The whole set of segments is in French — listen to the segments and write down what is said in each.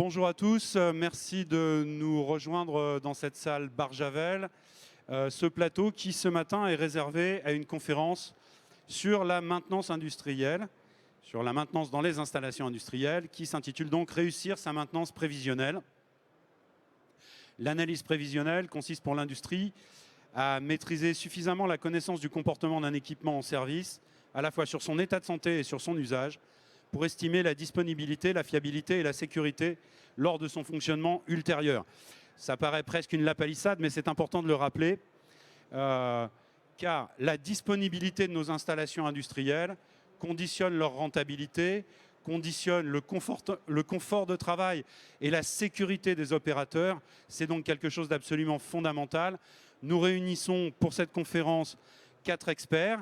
Bonjour à tous, merci de nous rejoindre dans cette salle Barjavel. Ce plateau qui ce matin est réservé à une conférence sur la maintenance industrielle, sur la maintenance dans les installations industrielles, qui s'intitule donc « Réussir sa maintenance prévisionnelle ». L'analyse prévisionnelle consiste pour l'industrie à maîtriser suffisamment la connaissance du comportement d'un équipement en service, à la fois sur son état de santé et sur son usage, pour estimer la disponibilité, la fiabilité et la sécurité lors de son fonctionnement ultérieur. Ça paraît presque une lapalissade, mais c'est important de le rappeler, car la disponibilité de nos installations industrielles conditionne leur rentabilité, conditionne le confort de travail et la sécurité des opérateurs. C'est donc quelque chose d'absolument fondamental. Nous réunissons pour cette conférence 4 experts.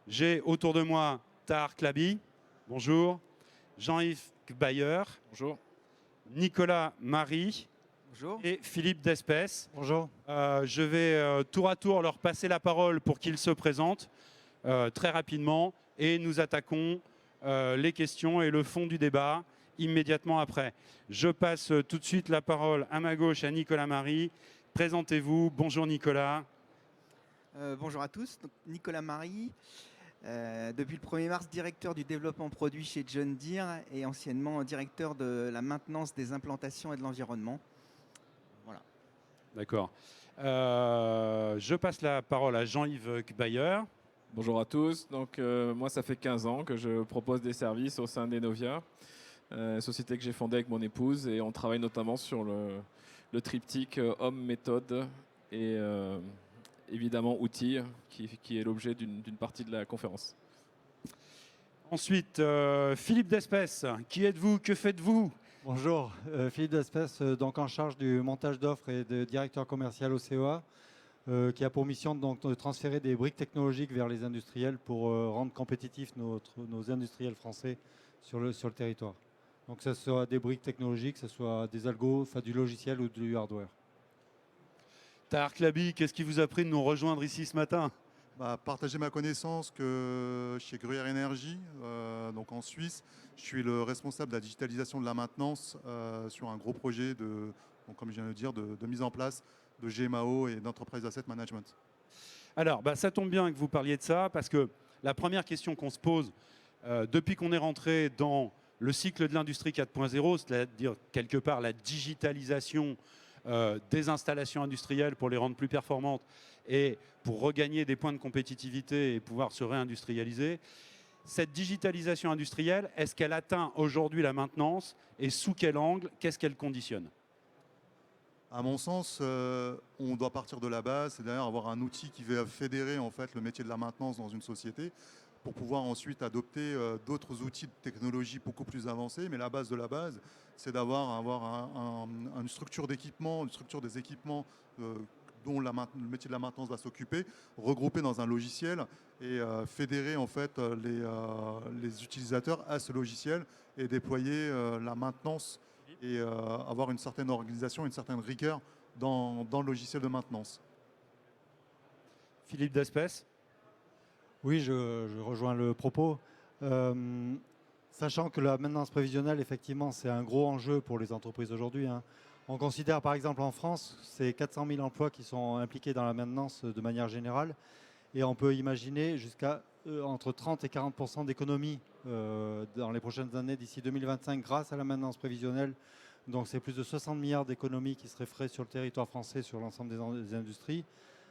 J'ai autour de moi Tahar Claby, bonjour. Jean-Yves Bayer, bonjour. Nicolas Marie, bonjour. Et Philippe Despès. Bonjour. Je vais tour à tour leur passer la parole pour qu'ils se présentent très rapidement et nous attaquons les questions et le fond du débat immédiatement après. Je passe tout de suite la parole à ma gauche à Nicolas Marie. Présentez-vous. Bonjour Nicolas. Bonjour à tous. Donc, Nicolas Marie. Depuis le 1er mars, directeur du développement produit chez John Deere et anciennement directeur de la maintenance des implantations et de l'environnement. Voilà. D'accord. Je passe la parole à Jean-Yves Bayer. Bonjour à tous. Donc, moi, ça fait 15 ans que je propose des services au sein d'Enovia, société que j'ai fondée avec mon épouse, et on travaille notamment sur le triptyque homme, méthode et évidemment outils, qui est l'objet d'une partie de la conférence. Ensuite, Philippe Despès, qui êtes-vous? Que faites-vous? Bonjour, Philippe Despès, donc en charge du montage d'offres et de directeur commercial au CEA, qui a pour mission donc, de transférer des briques technologiques vers les industriels pour rendre compétitifs nos industriels français sur le territoire. Donc que ce soit des briques technologiques, que ce soit des algos, enfin, du logiciel ou du hardware. Tahar Claby, qu'est-ce qui vous a pris de nous rejoindre ici ce matin? Partager ma connaissance que chez Gruyère Énergie, donc en Suisse, je suis le responsable de la digitalisation de la maintenance sur un gros projet de, donc comme je viens de le dire, de mise en place de GMAO et d'Enterprise Asset Management. Alors, ça tombe bien que vous parliez de ça, parce que la première question qu'on se pose, depuis qu'on est rentré dans le cycle de l'industrie 4.0, c'est-à-dire quelque part la digitalisation des installations industrielles pour les rendre plus performantes et pour regagner des points de compétitivité et pouvoir se réindustrialiser. Cette digitalisation industrielle, est-ce qu'elle atteint aujourd'hui la maintenance et sous quel angle? Qu'est-ce qu'elle conditionne? À mon sens, on doit partir de la base, c'est-à-dire avoir un outil qui va fédérer en fait, le métier de la maintenance dans une société pour pouvoir ensuite adopter d'autres outils de technologie beaucoup plus avancés. Mais la base de la base, c'est d'avoir une structure d'équipement, une structure des équipements dont le métier de la maintenance va s'occuper, regroupé dans un logiciel et fédérer en fait, les utilisateurs à ce logiciel et déployer la maintenance et avoir une certaine organisation, une certaine rigueur dans le logiciel de maintenance. Philippe Despès. Oui, je rejoins le propos. Sachant que la maintenance prévisionnelle, effectivement, c'est un gros enjeu pour les entreprises aujourd'hui. Hein. On considère par exemple en France, c'est 400 000 emplois qui sont impliqués dans la maintenance de manière générale. Et on peut imaginer jusqu'à entre 30 et 40% d'économies dans les prochaines années d'ici 2025 grâce à la maintenance prévisionnelle. Donc c'est plus de 60 milliards d'économies qui seraient faites sur le territoire français, sur l'ensemble des industries.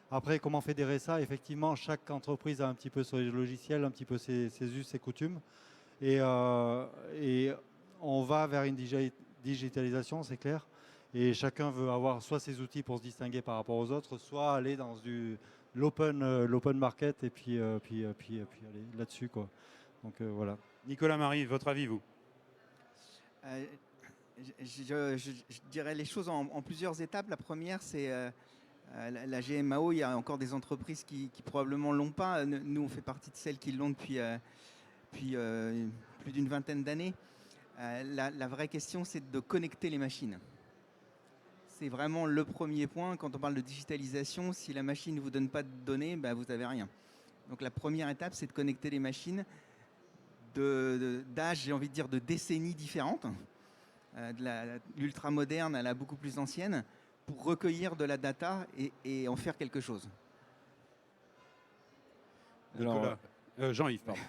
Après, comment fédérer ça? Effectivement, chaque entreprise a un petit peu ses logiciels, un petit peu ses us et coutumes. Et on va vers une digitalisation, c'est clair. Et chacun veut avoir soit ses outils pour se distinguer par rapport aux autres, soit aller dans l'open market et puis aller là-dessus, quoi. Donc voilà. Nicolas Marie, votre avis, vous? Je dirais les choses en plusieurs étapes. La première, c'est la GMAO. Il y a encore des entreprises qui probablement ne l'ont pas. Nous, on fait partie de celles qui l'ont depuis plus d'une vingtaine d'années. La vraie question, c'est de connecter les machines. C'est vraiment le premier point. Quand on parle de digitalisation, si la machine ne vous donne pas de données, vous n'avez rien. Donc la première étape, c'est de connecter les machines d'âge, j'ai envie de dire, de décennies différentes. de l'ultra moderne à la beaucoup plus ancienne, pour recueillir de la data et en faire quelque chose. Alors, Jean-Yves, pardon.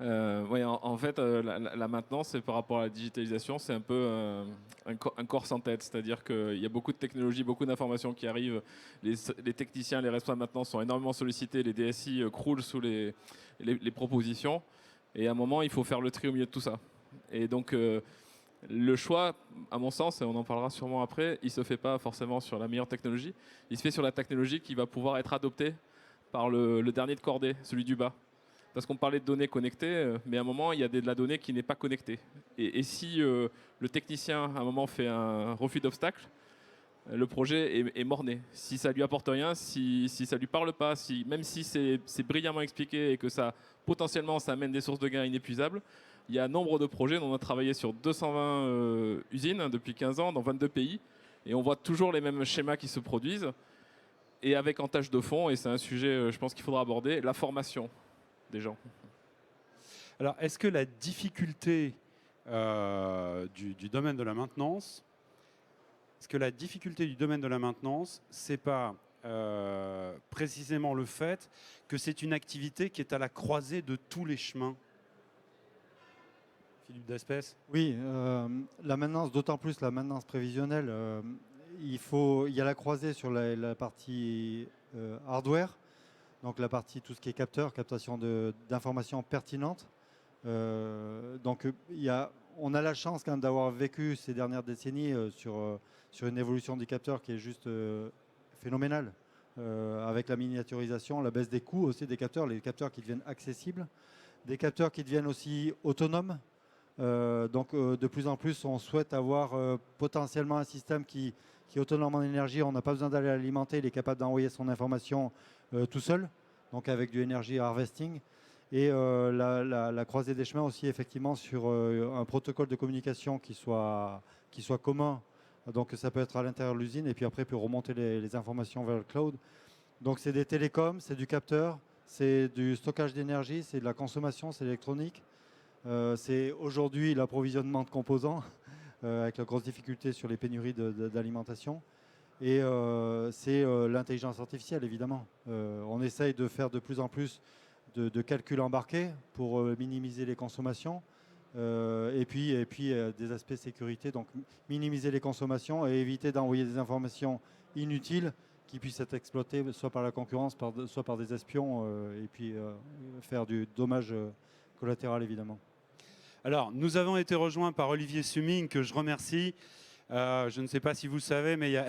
Ouais, en fait, la maintenance, c'est par rapport à la digitalisation, c'est un peu un corps sans tête. C'est-à-dire qu'il y a beaucoup de technologies, beaucoup d'informations qui arrivent. Les techniciens, les responsables de maintenance sont énormément sollicités. Les DSI croulent sous les propositions. Et à un moment, il faut faire le tri au milieu de tout ça. Et donc, le choix, à mon sens, et on en parlera sûrement après, il ne se fait pas forcément sur la meilleure technologie. Il se fait sur la technologie qui va pouvoir être adoptée par le dernier de cordée, celui du bas. Parce qu'on parlait de données connectées, mais à un moment, il y a de la donnée qui n'est pas connectée. Et si le technicien, à un moment, fait un refus d'obstacle, le projet est mort-né. Si ça lui apporte rien, si ça lui parle pas, même si c'est brillamment expliqué et que potentiellement, ça amène des sources de gains inépuisables, il y a nombre de projets. On a travaillé sur 220 usines depuis 15 ans dans 22 pays. Et on voit toujours les mêmes schémas qui se produisent. Et avec en tâche de fond, et c'est un sujet, je pense qu'il faudra aborder, la formation des gens. Alors, est-ce que la difficulté du domaine de la maintenance, c'est pas précisément le fait que c'est une activité qui est à la croisée de tous les chemins? Philippe Despès? Oui, la maintenance, d'autant plus la maintenance prévisionnelle, il y a la croisée sur la partie hardware, donc la partie tout ce qui est captation d'informations pertinentes. Donc on a la chance quand même d'avoir vécu ces dernières décennies sur une évolution du capteur qui est juste phénoménale, avec la miniaturisation, la baisse des coûts aussi des capteurs, les capteurs qui deviennent accessibles, des capteurs qui deviennent aussi autonomes. Donc de plus en plus, on souhaite avoir potentiellement un système qui est autonome en énergie. On n'a pas besoin d'aller l'alimenter, il est capable d'envoyer son information tout seul, donc avec du energy harvesting. Et la croisée des chemins aussi, effectivement, sur un protocole de communication qui soit commun. Donc ça peut être à l'intérieur de l'usine et puis après peut remonter les informations vers le cloud. Donc c'est des télécoms, c'est du capteur, c'est du stockage d'énergie, c'est de la consommation, c'est l'électronique. C'est aujourd'hui l'approvisionnement de composants avec la grosse difficulté sur les pénuries d'alimentation. Et c'est l'intelligence artificielle, évidemment. On essaye de faire de plus en plus de calculs embarqués pour minimiser les consommations. Et puis des aspects sécurité, donc minimiser les consommations et éviter d'envoyer des informations inutiles qui puissent être exploitées soit par la concurrence, soit par des espions, et puis faire du dommage collatéral, évidemment. Alors, nous avons été rejoints par Olivier Summing, que je remercie. Je ne sais pas si vous le savez, mais il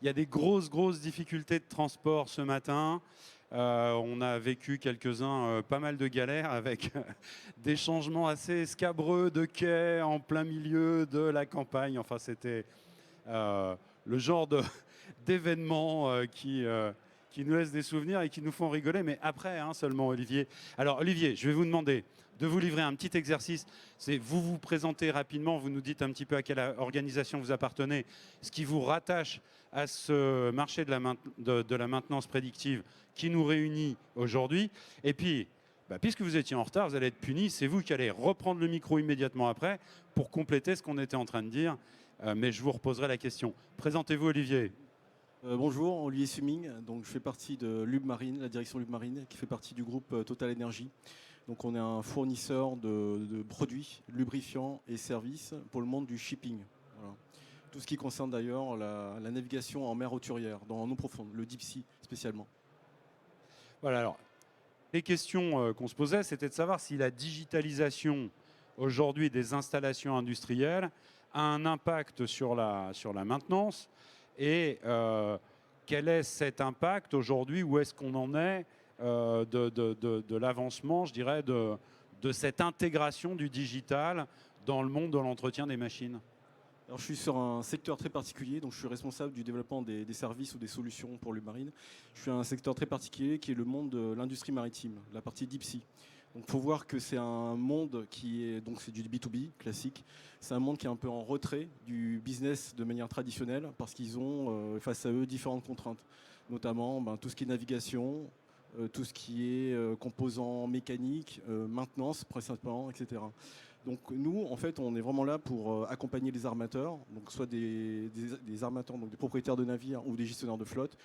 y a des grosses difficultés de transport ce matin. On a vécu quelques-uns, pas mal de galères avec des changements assez scabreux de quais en plein milieu de la campagne. Enfin, c'était le genre d'événements qui nous laissent des souvenirs et qui nous font rigoler, mais après seulement, Olivier. Alors, Olivier, je vais vous demander de vous livrer un petit exercice. C'est vous présentez rapidement, vous nous dites un petit peu à quelle organisation vous appartenez, ce qui vous rattache à ce marché de la maintenance prédictive qui nous réunit aujourd'hui. Et puis, puisque vous étiez en retard, vous allez être puni. C'est vous qui allez reprendre le micro immédiatement après pour compléter ce qu'on était en train de dire. Mais je vous reposerai la question. Présentez-vous, Olivier. Bonjour, Olivier Summing. Donc, je fais partie de Lube Marine, la direction Lube Marine, qui fait partie du groupe Total Energy. Donc, on est un fournisseur de produits lubrifiants et services pour le monde du shipping. Voilà. Tout ce qui concerne d'ailleurs la navigation en mer hauturière, en eau profonde, le deep sea spécialement. Voilà, alors, les questions qu'on se posait, c'était de savoir si la digitalisation aujourd'hui des installations industrielles a un impact sur la maintenance et quel est cet impact aujourd'hui, où est-ce qu'on en est de l'avancement, je dirais, de cette intégration du digital dans le monde de l'entretien des machines? Alors, je suis sur un secteur très particulier, donc je suis responsable du développement des services ou des solutions pour Lube Marine. Je suis un secteur très particulier qui est le monde de l'industrie maritime, la partie deep sea. Donc, il faut voir que c'est un monde qui est, donc c'est du B2B classique. C'est un monde qui est un peu en retrait du business de manière traditionnelle parce qu'ils ont face à eux différentes contraintes, notamment tout ce qui est navigation, tout ce qui est composants mécaniques, maintenance principalement, etc. Donc nous, en fait, on est vraiment là pour accompagner les armateurs, donc soit des armateurs, donc des propriétaires de navires ou des gestionnaires de flotte,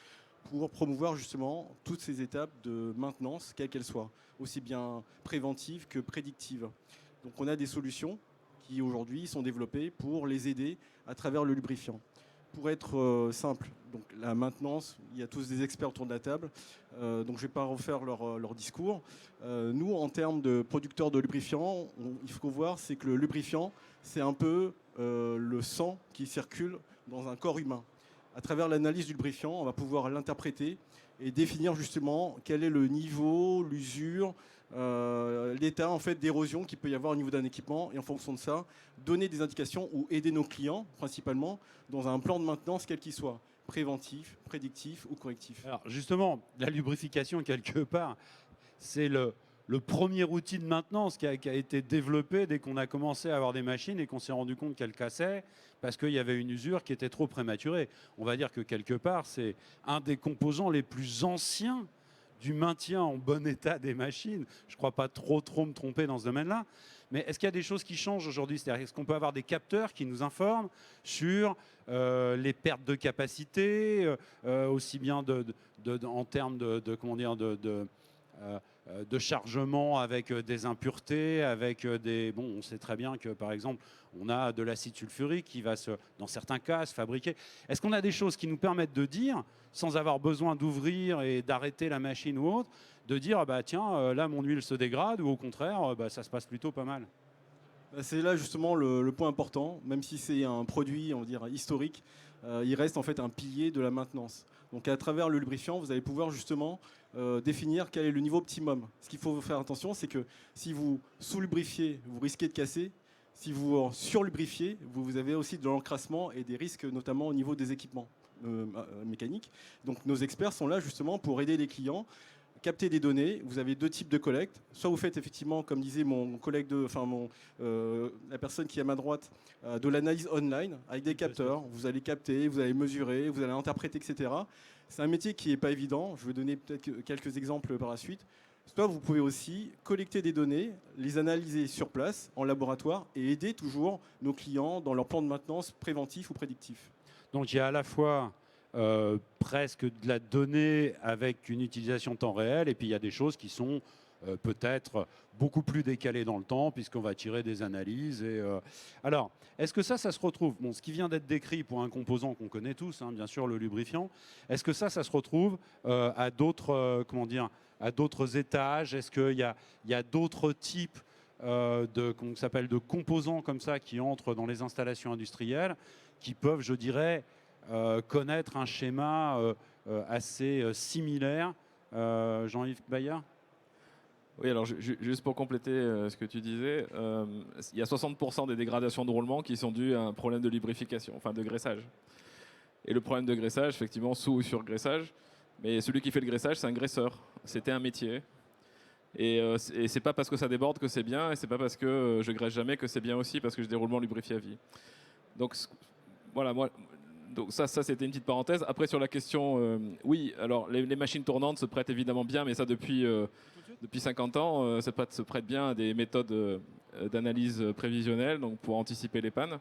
pour promouvoir justement toutes ces étapes de maintenance, quelles qu'elles soient, aussi bien préventives que prédictives. Donc on a des solutions qui aujourd'hui sont développées pour les aider à travers le lubrifiant. Pour être simple, donc la maintenance, il y a tous des experts autour de la table, donc je ne vais pas refaire leur discours. Nous, en termes de producteurs de lubrifiants, il faut voir, c'est que le lubrifiant, c'est un peu le sang qui circule dans un corps humain. À travers l'analyse du lubrifiant, on va pouvoir l'interpréter et définir justement quel est le niveau, l'usure, l'état en fait d'érosion qu'il peut y avoir au niveau d'un équipement, et en fonction de ça, donner des indications ou aider nos clients principalement dans un plan de maintenance quel qu'il soit, préventif, prédictif ou correctif. Alors justement, la lubrification quelque part, c'est le premier outil de maintenance qui a été développé dès qu'on a commencé à avoir des machines et qu'on s'est rendu compte qu'elles cassaient parce qu'il y avait une usure qui était trop prématurée. On va dire que quelque part, c'est un des composants les plus anciens du maintien en bon état des machines. Je ne crois pas trop me tromper dans ce domaine-là. Mais est-ce qu'il y a des choses qui changent aujourd'hui? C'est-à-dire, est-ce qu'on peut avoir des capteurs qui nous informent sur les pertes de capacité, aussi bien en termes de chargement avec des impuretés, avec des... Bon, on sait très bien que, par exemple, on a de l'acide sulfurique qui va, dans certains cas, se fabriquer. Est-ce qu'on a des choses qui nous permettent de dire, sans avoir besoin d'ouvrir et d'arrêter la machine ou autre, de dire, bah, tiens, là, mon huile se dégrade, ou au contraire, bah, ça se passe plutôt pas mal? C'est là justement le point important, même si c'est un produit, on va dire, historique, il reste en fait un pilier de la maintenance. Donc à travers le lubrifiant, vous allez pouvoir justement définir quel est le niveau optimum. Ce qu'il faut faire attention, c'est que si vous sous-lubrifiez, vous risquez de casser. Si vous surlubrifiez, vous avez aussi de l'encrassement et des risques, notamment au niveau des équipements mécaniques. Donc nos experts sont là justement pour aider les clients, capter des données. Vous avez deux types de collecte. Soit vous faites effectivement, comme disait mon collègue, la personne qui est à ma droite, de l'analyse online avec des capteurs. Vous allez capter, vous allez mesurer, vous allez interpréter, etc. C'est un métier qui n'est pas évident. Je vais donner peut-être quelques exemples par la suite. Soit vous pouvez aussi collecter des données, les analyser sur place, en laboratoire, et aider toujours nos clients dans leur plan de maintenance préventif ou prédictif. Donc il y a à la fois presque de la donnée avec une utilisation temps réel, et puis il y a des choses qui sont peut-être beaucoup plus décalées dans le temps, puisqu'on va tirer des analyses. Alors, est-ce que ça se retrouve, bon, ce qui vient d'être décrit pour un composant qu'on connaît tous, hein, bien sûr, le lubrifiant, est-ce que ça se retrouve à d'autres à d'autres étages? Est-ce qu'il y a d'autres types qu'on s'appelle de composants comme ça qui entrent dans les installations industrielles, qui peuvent, je dirais, connaître un schéma assez similaire? Jean-Yves Bayard? Oui, alors juste pour compléter ce que tu disais, il y a 60% des dégradations de roulement qui sont dues à un problème de lubrification, enfin de graissage. Et le problème de graissage, effectivement, sous ou sur graissage, mais celui qui fait le graissage, c'est un graisseur. C'était un métier. Et c'est pas parce que ça déborde que c'est bien, et c'est pas parce que je graisse jamais que c'est bien aussi, parce que j'ai des roulements lubrifiés à vie. Donc voilà, donc ça c'était une petite parenthèse. Après sur la question, oui, alors les machines tournantes se prêtent évidemment bien, mais ça depuis 50 ans, ça se prête bien à des méthodes d'analyse prévisionnelle, donc pour anticiper les pannes.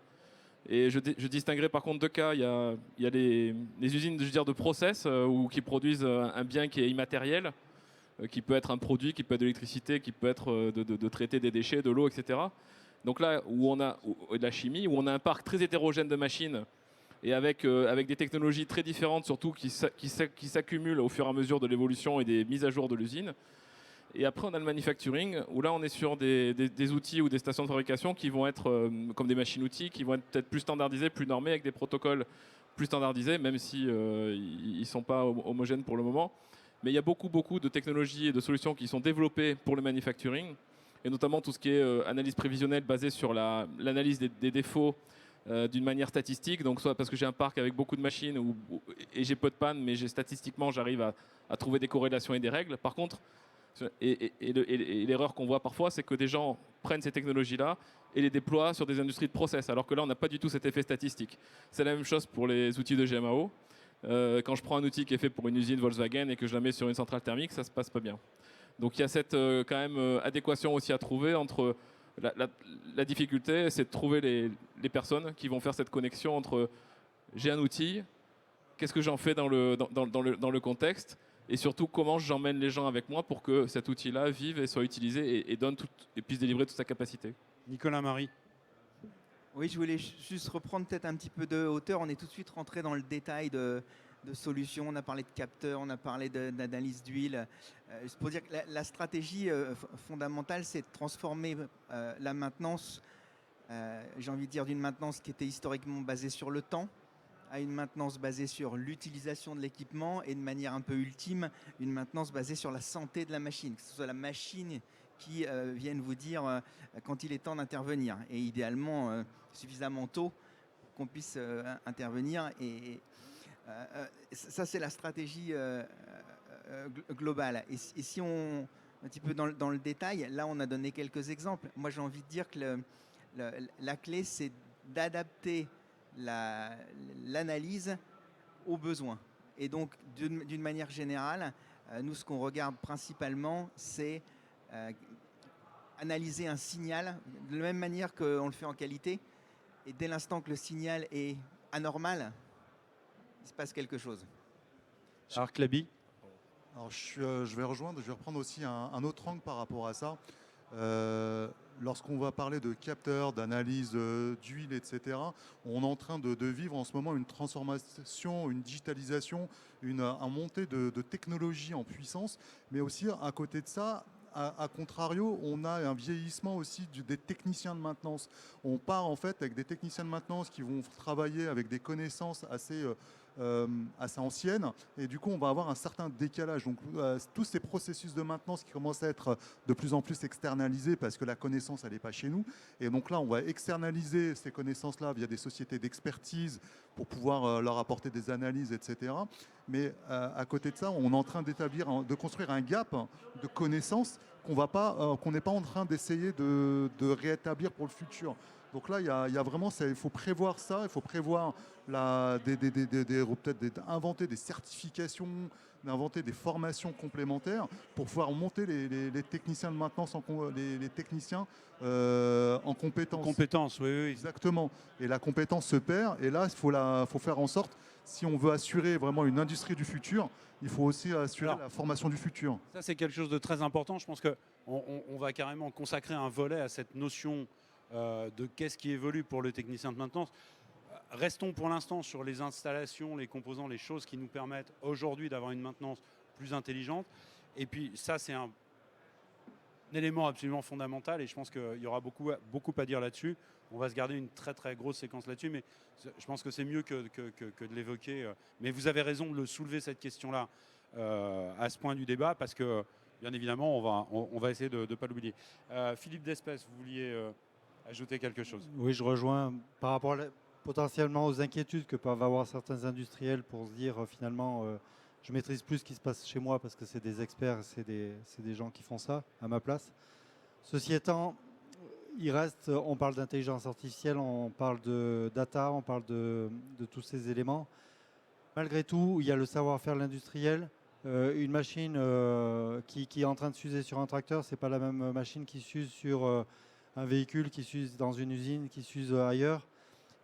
Et je distinguerai par contre deux cas. Il y a les usines, je veux dire, de process qui produisent un bien qui est immatériel, qui peut être un produit, qui peut être de l'électricité, qui peut être de traiter des déchets, de l'eau, etc. Donc là, où on a de la chimie, où on a un parc très hétérogène de machines et avec des technologies très différentes, surtout qui s'accumulent au fur et à mesure de l'évolution et des mises à jour de l'usine. Et après, on a le manufacturing, où là, on est sur des outils ou des stations de fabrication qui vont être comme des machines-outils, qui vont être peut-être plus standardisés, plus normés, avec des protocoles plus standardisés, même si ils ne sont pas homogènes pour le moment. Mais il y a beaucoup de technologies et de solutions qui sont développées pour le manufacturing, et notamment tout ce qui est analyse prévisionnelle basée sur l'analyse des défauts d'une manière statistique. Donc soit parce que j'ai un parc avec beaucoup de machines et j'ai peu de panne, mais statistiquement, j'arrive à trouver des corrélations et des règles. Par contre, et l'erreur qu'on voit parfois, c'est que des gens prennent ces technologies-là et les déploient sur des industries de process, alors que là, on n'a pas du tout cet effet statistique. C'est la même chose pour les outils de GMAO. Quand je prends un outil qui est fait pour une usine Volkswagen et que je la mets sur une centrale thermique, ça ne se passe pas bien. Donc il y a cette quand même adéquation aussi à trouver entre La difficulté, c'est de trouver les personnes qui vont faire cette connexion entre j'ai un outil, qu'est-ce que j'en fais dans le contexte, et surtout comment j'emmène les gens avec moi pour que cet outil-là vive et soit utilisé et puisse délivrer toute sa capacité. Nicolas Marie. Oui, je voulais juste reprendre peut-être un petit peu de hauteur. On est tout de suite rentré dans le détail de solutions. On a parlé de capteurs, on a parlé d'analyse d'huile. C'est pour dire que la stratégie fondamentale, c'est de transformer la maintenance, j'ai envie de dire, d'une maintenance qui était historiquement basée sur le temps à une maintenance basée sur l'utilisation de l'équipement et de manière un peu ultime, une maintenance basée sur la santé de la machine, que ce soit la machine qui vienne vous dire quand il est temps d'intervenir, et idéalement suffisamment tôt pour qu'on puisse intervenir. Et ça, c'est la stratégie globale. Et si on un petit peu dans le détail, là on a donné quelques exemples. Moi j'ai envie de dire que la clé, c'est d'adapter l'analyse aux besoins. Et donc d'une manière générale, nous ce qu'on regarde principalement, c'est analyser un signal de la même manière qu'on le fait en qualité, et dès l'instant que le signal est anormal, il se passe quelque chose. Alors Claby. Alors je vais reprendre aussi un autre angle par rapport à ça. Lorsqu'on va parler de capteurs, d'analyse d'huile, etc., on est en train de vivre en ce moment une transformation, une digitalisation, une montée de technologies en puissance, mais aussi à côté de ça, à contrario, on a un vieillissement aussi des techniciens de maintenance. On part en fait avec des techniciens de maintenance qui vont travailler avec des connaissances assez anciennes, et du coup on va avoir un certain décalage. Donc tous ces processus de maintenance qui commencent à être de plus en plus externalisés parce que la connaissance elle n'est pas chez nous, et donc là on va externaliser ces connaissances-là via des sociétés d'expertise pour pouvoir leur apporter des analyses, etc. Mais à côté de ça, on est en train de construire un gap de connaissances qu'on n'est pas en train d'essayer de rétablir pour le futur. Donc là, il y a vraiment, il faut prévoir ça, il faut prévoir peut-être inventer des certifications, d'inventer des formations complémentaires pour pouvoir monter les techniciens de maintenance, les techniciens en compétences. Compétences, oui, oui. Exactement. Et la compétence se perd. Et là, il faut faire en sorte, si on veut assurer vraiment une industrie du futur, il faut aussi assurer la formation du futur. Ça, c'est quelque chose de très important. Je pense qu'on va carrément consacrer un volet à cette notion de qu'est-ce qui évolue pour le technicien de maintenance. Restons pour l'instant sur les installations, les composants, les choses qui nous permettent aujourd'hui d'avoir une maintenance plus intelligente. Et puis ça, c'est un élément absolument fondamental, et je pense qu'il y aura beaucoup à dire là-dessus. On va se garder une très très grosse séquence là-dessus, mais je pense que c'est mieux que de l'évoquer. Mais vous avez raison de soulever cette question-là à ce point du débat, parce que bien évidemment, on va essayer de ne pas l'oublier. Philippe Despès, vous vouliez ajouter quelque chose? Oui, je rejoins par rapport potentiellement aux inquiétudes que peuvent avoir certains industriels pour se dire finalement je maîtrise plus ce qui se passe chez moi parce que c'est des experts, c'est des gens qui font ça à ma place. Ceci étant, on parle d'intelligence artificielle, on parle de data, on parle de tous ces éléments. Malgré tout, il y a le savoir-faire de l'industriel. Une machine qui est en train de s'user sur un tracteur, c'est pas la même machine qui s'use sur un véhicule, qui s'use dans une usine, qui s'use ailleurs.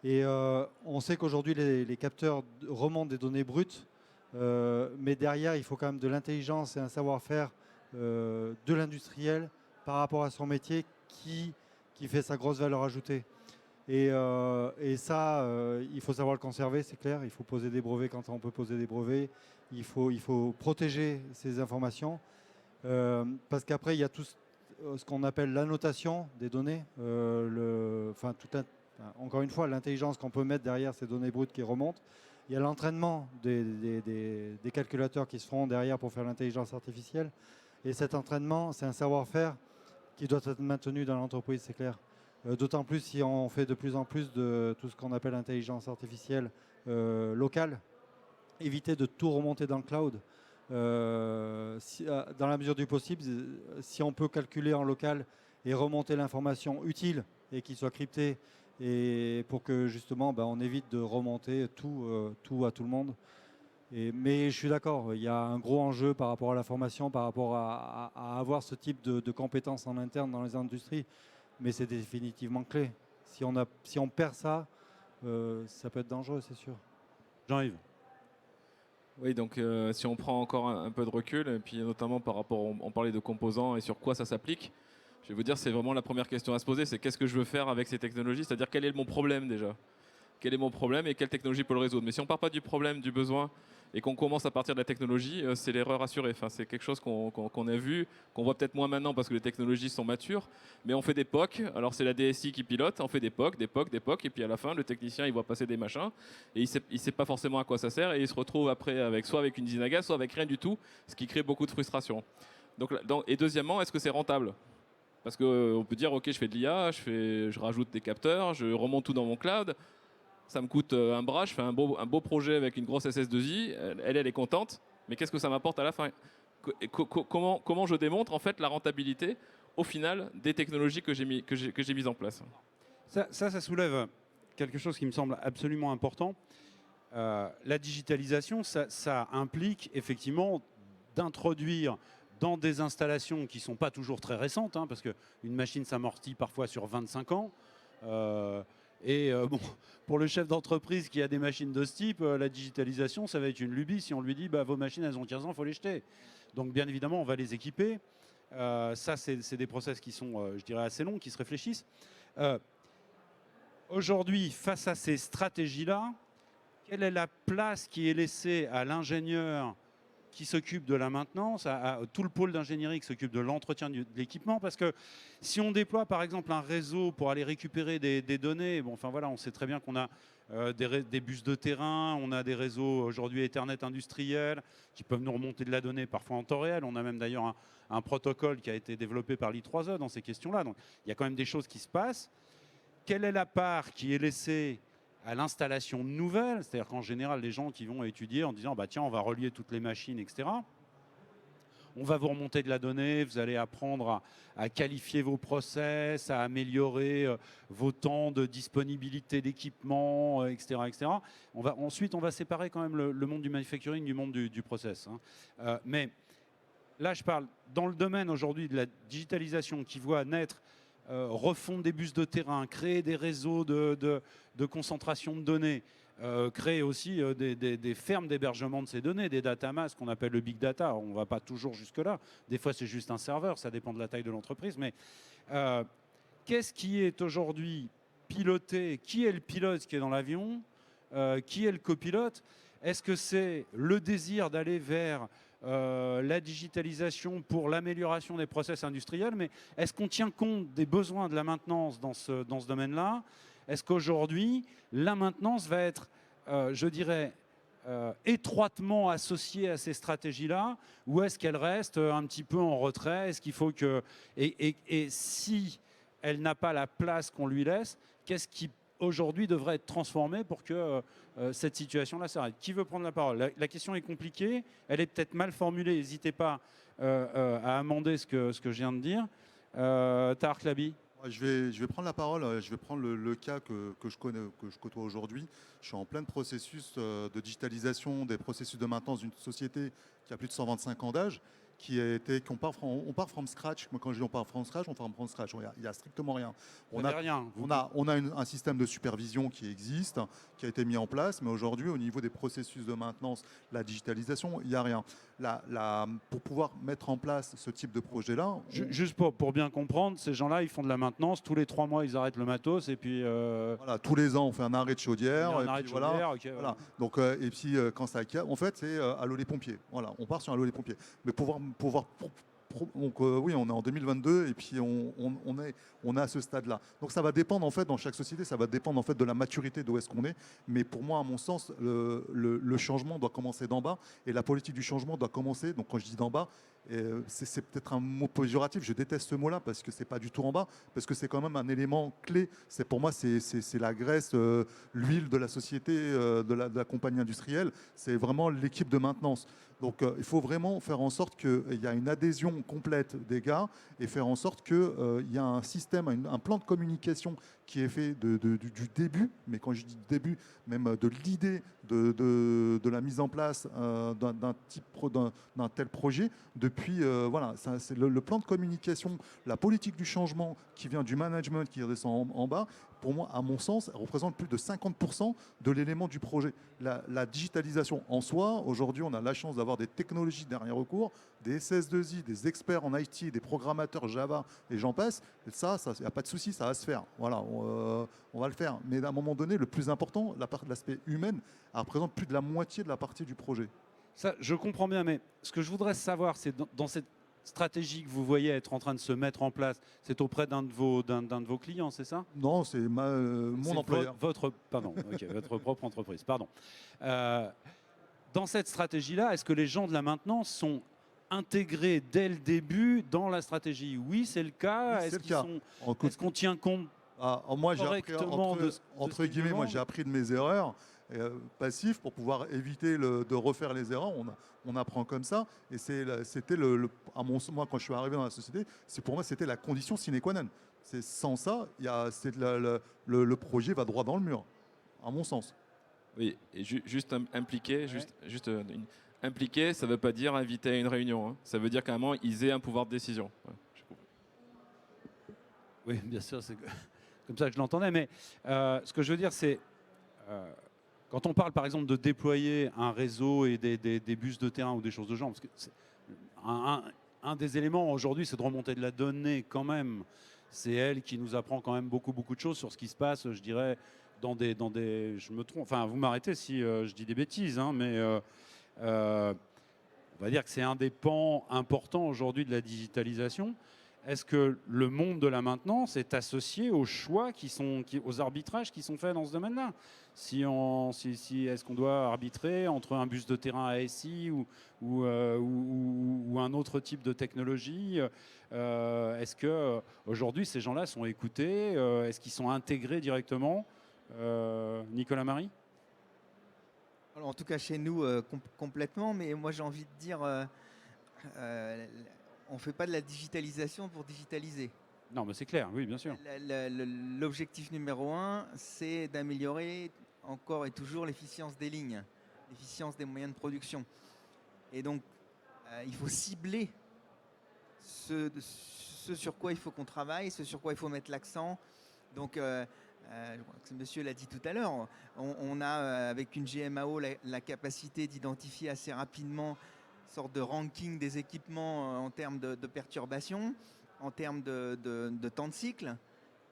Et on sait qu'aujourd'hui, les capteurs remontent des données brutes, mais derrière, il faut quand même de l'intelligence et un savoir-faire de l'industriel par rapport à son métier qui fait sa grosse valeur ajoutée. Et ça, il faut savoir le conserver, c'est clair. Il faut poser des brevets quand on peut poser des brevets. Il faut protéger ces informations parce qu'après, il y a tout ce qu'on appelle l'annotation des données, encore une fois, l'intelligence qu'on peut mettre derrière ces données brutes qui remontent. Il y a l'entraînement des calculateurs qui se feront derrière pour faire l'intelligence artificielle. Et cet entraînement, c'est un savoir-faire qui doit être maintenu dans l'entreprise, c'est clair. D'autant plus si on fait de plus en plus de tout ce qu'on appelle intelligence artificielle locale. Éviter de tout remonter dans le cloud. Dans la mesure du possible, si on peut calculer en local et remonter l'information utile et qu'il soit crypté, et pour que justement on évite de remonter tout à tout le monde. Mais je suis d'accord, il y a un gros enjeu par rapport à la formation, par rapport à avoir ce type de compétences en interne dans les industries. mais c'est définitivement clé. Si on perd ça, ça peut être dangereux, c'est sûr. Jean-Yves. Oui, donc si on prend encore un peu de recul, et puis notamment par rapport, on parlait de composants et sur quoi ça s'applique, je vais vous dire, c'est vraiment la première question à se poser, c'est qu'est-ce que je veux faire avec ces technologies, c'est-à-dire quel est mon problème déjà? Quel est mon problème et quelle technologie peut le résoudre? Mais si on ne part pas du problème, du besoin, et qu'on commence à partir de la technologie, c'est l'erreur assurée. Enfin, c'est quelque chose qu'on a vu, qu'on voit peut-être moins maintenant parce que les technologies sont matures, mais on fait des POC, alors c'est la DSI qui pilote, on fait des POC, des POC, des POC, et puis à la fin, le technicien, il voit passer des machins, et il sait pas forcément à quoi ça sert, et il se retrouve après soit avec une usine à gaz, soit avec rien du tout, ce qui crée beaucoup de frustration. Et deuxièmement, est-ce que c'est rentable? Parce qu'on peut dire, ok, je fais de l'IA, je rajoute des capteurs, je remonte tout dans mon cloud, ça me coûte un bras, je fais un beau projet avec une grosse SS2I, elle est contente, mais qu'est-ce que ça m'apporte à la fin? Comment je démontre en fait la rentabilité au final des technologies que j'ai mises en place? Ça soulève quelque chose qui me semble absolument important. La digitalisation, ça implique effectivement d'introduire dans des installations qui ne sont pas toujours très récentes, hein, parce qu'une machine s'amortit parfois sur 25 ans. Bon, pour le chef d'entreprise qui a des machines de ce type, la digitalisation, ça va être une lubie. Si on lui dit bah, vos machines, elles ont 15 ans, il faut les jeter. Donc bien évidemment, on va les équiper. Ça, c'est des process qui sont, je dirais, assez longs, qui se réfléchissent. Aujourd'hui, face à ces stratégies-là, quelle est la place qui est laissée à l'ingénieur qui s'occupe de la maintenance, à tout le pôle d'ingénierie qui s'occupe de l'entretien de l'équipement? Parce que si on déploie par exemple un réseau pour aller récupérer des données, bon, enfin voilà, on sait très bien qu'on a des bus de terrain, on a des réseaux aujourd'hui Ethernet industriels qui peuvent nous remonter de la donnée parfois en temps réel. On a même d'ailleurs un protocole qui a été développé par l'I3E dans ces questions-là. Donc il y a quand même des choses qui se passent. Quelle est la part qui est laissée à l'installation nouvelle, c'est-à-dire qu'en général, les gens qui vont étudier en disant bah, tiens, on va relier toutes les machines, etc. On va vous remonter de la donnée, vous allez apprendre à qualifier vos process, à améliorer vos temps de disponibilité d'équipement, etc., etc. Ensuite, on va séparer quand même le monde du manufacturing du monde du process. Hein. Mais là, je parle dans le domaine aujourd'hui de la digitalisation qui voit naître refondre des bus de terrain, créer des réseaux de concentration de données, créer aussi des fermes d'hébergement de ces données, des datamas, ce qu'on appelle le big data. On ne va pas toujours jusque-là. Des fois, c'est juste un serveur, ça dépend de la taille de l'entreprise. Mais qu'est-ce qui est aujourd'hui piloté? Qui est le pilote qui est dans l'avion? Qui est le copilote? Est-ce que c'est le désir d'aller vers la digitalisation pour l'amélioration des process industriels, mais est-ce qu'on tient compte des besoins de la maintenance dans ce domaine-là? Est-ce qu'aujourd'hui, la maintenance va être, je dirais, étroitement associée à ces stratégies-là, ou est-ce qu'elle reste un petit peu en retrait? Est-ce qu'il faut que... Et si elle n'a pas la place qu'on lui laisse, qu'est-ce qui aujourd'hui devrait être transformé pour que cette situation-là s'arrête? Qui veut prendre la parole? La question est compliquée, elle est peut-être mal formulée, n'hésitez pas à amender ce que je viens de dire. Tahar Clabi. Je vais prendre la parole, je vais prendre le cas que je connais, que je côtoie aujourd'hui. Je suis en plein processus de digitalisation des processus de maintenance d'une société qui a plus de 125 ans d'âge, on part from scratch. Moi, quand je dis on part from scratch, on part from scratch. Il n'y a strictement rien. On a un système de supervision qui existe, qui a été mis en place, mais aujourd'hui, au niveau des processus de maintenance, la digitalisation, il n'y a rien. Pour pouvoir mettre en place ce type de projet-là... Juste pour bien comprendre, ces gens-là, ils font de la maintenance. Tous les 3 mois, ils arrêtent le matos et puis... Voilà, tous les ans, on fait un arrêt de chaudière. Voilà. Donc, et puis, quand ça... En fait, c'est à l'eau les pompiers. Voilà, on part sur un lot les pompiers. Mais donc oui, on est en 2022 et puis on est à ce stade-là. Donc ça va dépendre en fait dans chaque société, ça va dépendre en fait de la maturité d'où est-ce qu'on est. Mais pour moi, à mon sens, le changement doit commencer d'en bas et la politique du changement doit commencer. Donc quand je dis d'en bas, c'est peut-être un mot péjoratif. Je déteste ce mot-là parce que c'est pas du tout en bas, parce que c'est quand même un élément clé. Pour moi, c'est la graisse, l'huile de la société, de la compagnie industrielle. C'est vraiment l'équipe de maintenance. Donc il faut vraiment faire en sorte qu'il y ait une adhésion complète des gars et faire en sorte qu'il y a un système, un plan de communication qui est fait du début, mais quand je dis début, même de l'idée de la mise en place d'un tel projet, depuis, voilà, c'est le plan de communication, la politique du changement qui vient du management, qui redescend en bas, pour moi, à mon sens, représente plus de 50% de l'élément du projet. La digitalisation en soi, aujourd'hui, on a la chance d'avoir des technologies de dernier recours, des SS2I, des experts en IT, des programmateurs Java, et j'en passe. Et ça, il n'y a pas de souci, ça va se faire. Voilà, on va le faire. Mais à un moment donné, le plus important, l'aspect humain, elle représente plus de la moitié de la partie du projet. Ça, je comprends bien, mais ce que je voudrais savoir, c'est dans cette stratégie que vous voyez être en train de se mettre en place, c'est auprès d'un de vos clients, c'est ça? Non, c'est mon employeur. Votre propre entreprise, pardon. Dans cette stratégie-là, est-ce que les gens de la maintenance sont intégrés dès le début dans la stratégie? Oui, c'est le cas. Oui, Est-ce qu'on tient compte moi, j'ai appris, correctement entre guillemets, moi, j'ai appris de mes erreurs passifs pour pouvoir éviter de refaire les erreurs. On apprend comme ça. Et c'était moi, quand je suis arrivé dans la société, pour moi, c'était la condition sine qua non. Sans ça, le projet va droit dans le mur, à mon sens. Oui, et juste impliqué, impliqué, ça ne veut pas dire inviter à une réunion. Hein. Ça veut dire carrément ils aient un pouvoir de décision. Ouais, oui, bien sûr, c'est comme ça que je l'entendais. Mais ce que je veux dire, c'est quand on parle par exemple de déployer un réseau et des bus de terrain ou des choses de genre, parce que un des éléments aujourd'hui, c'est de remonter de la donnée quand même. C'est elle qui nous apprend quand même beaucoup de choses sur ce qui se passe, je dirais, dans des je me trompe, enfin vous m'arrêtez si je dis des bêtises, hein, mais on va dire que c'est un des pans importants aujourd'hui de la digitalisation. Est-ce que le monde de la maintenance est associé aux choix aux arbitrages qui sont faits dans ce domaine-là? Est-ce qu'on doit arbitrer entre un bus de terrain ASI ou un autre type de technologie? Est-ce que aujourd'hui ces gens-là sont écoutés? Est-ce qu'ils sont intégrés directement? Nicolas Marie? Alors, en tout cas chez nous complètement, mais moi j'ai envie de dire on ne fait pas de la digitalisation pour digitaliser. Non, mais c'est clair, oui, bien sûr. L'objectif numéro 1, c'est d'améliorer encore et toujours l'efficience des lignes, l'efficience des moyens de production. Et donc, il faut cibler ce sur quoi il faut qu'on travaille, ce sur quoi il faut mettre l'accent. Donc, je crois que monsieur l'a dit tout à l'heure, on a avec une GMAO la capacité d'identifier assez rapidement sorte de ranking des équipements en termes de perturbations, en termes de temps de cycle,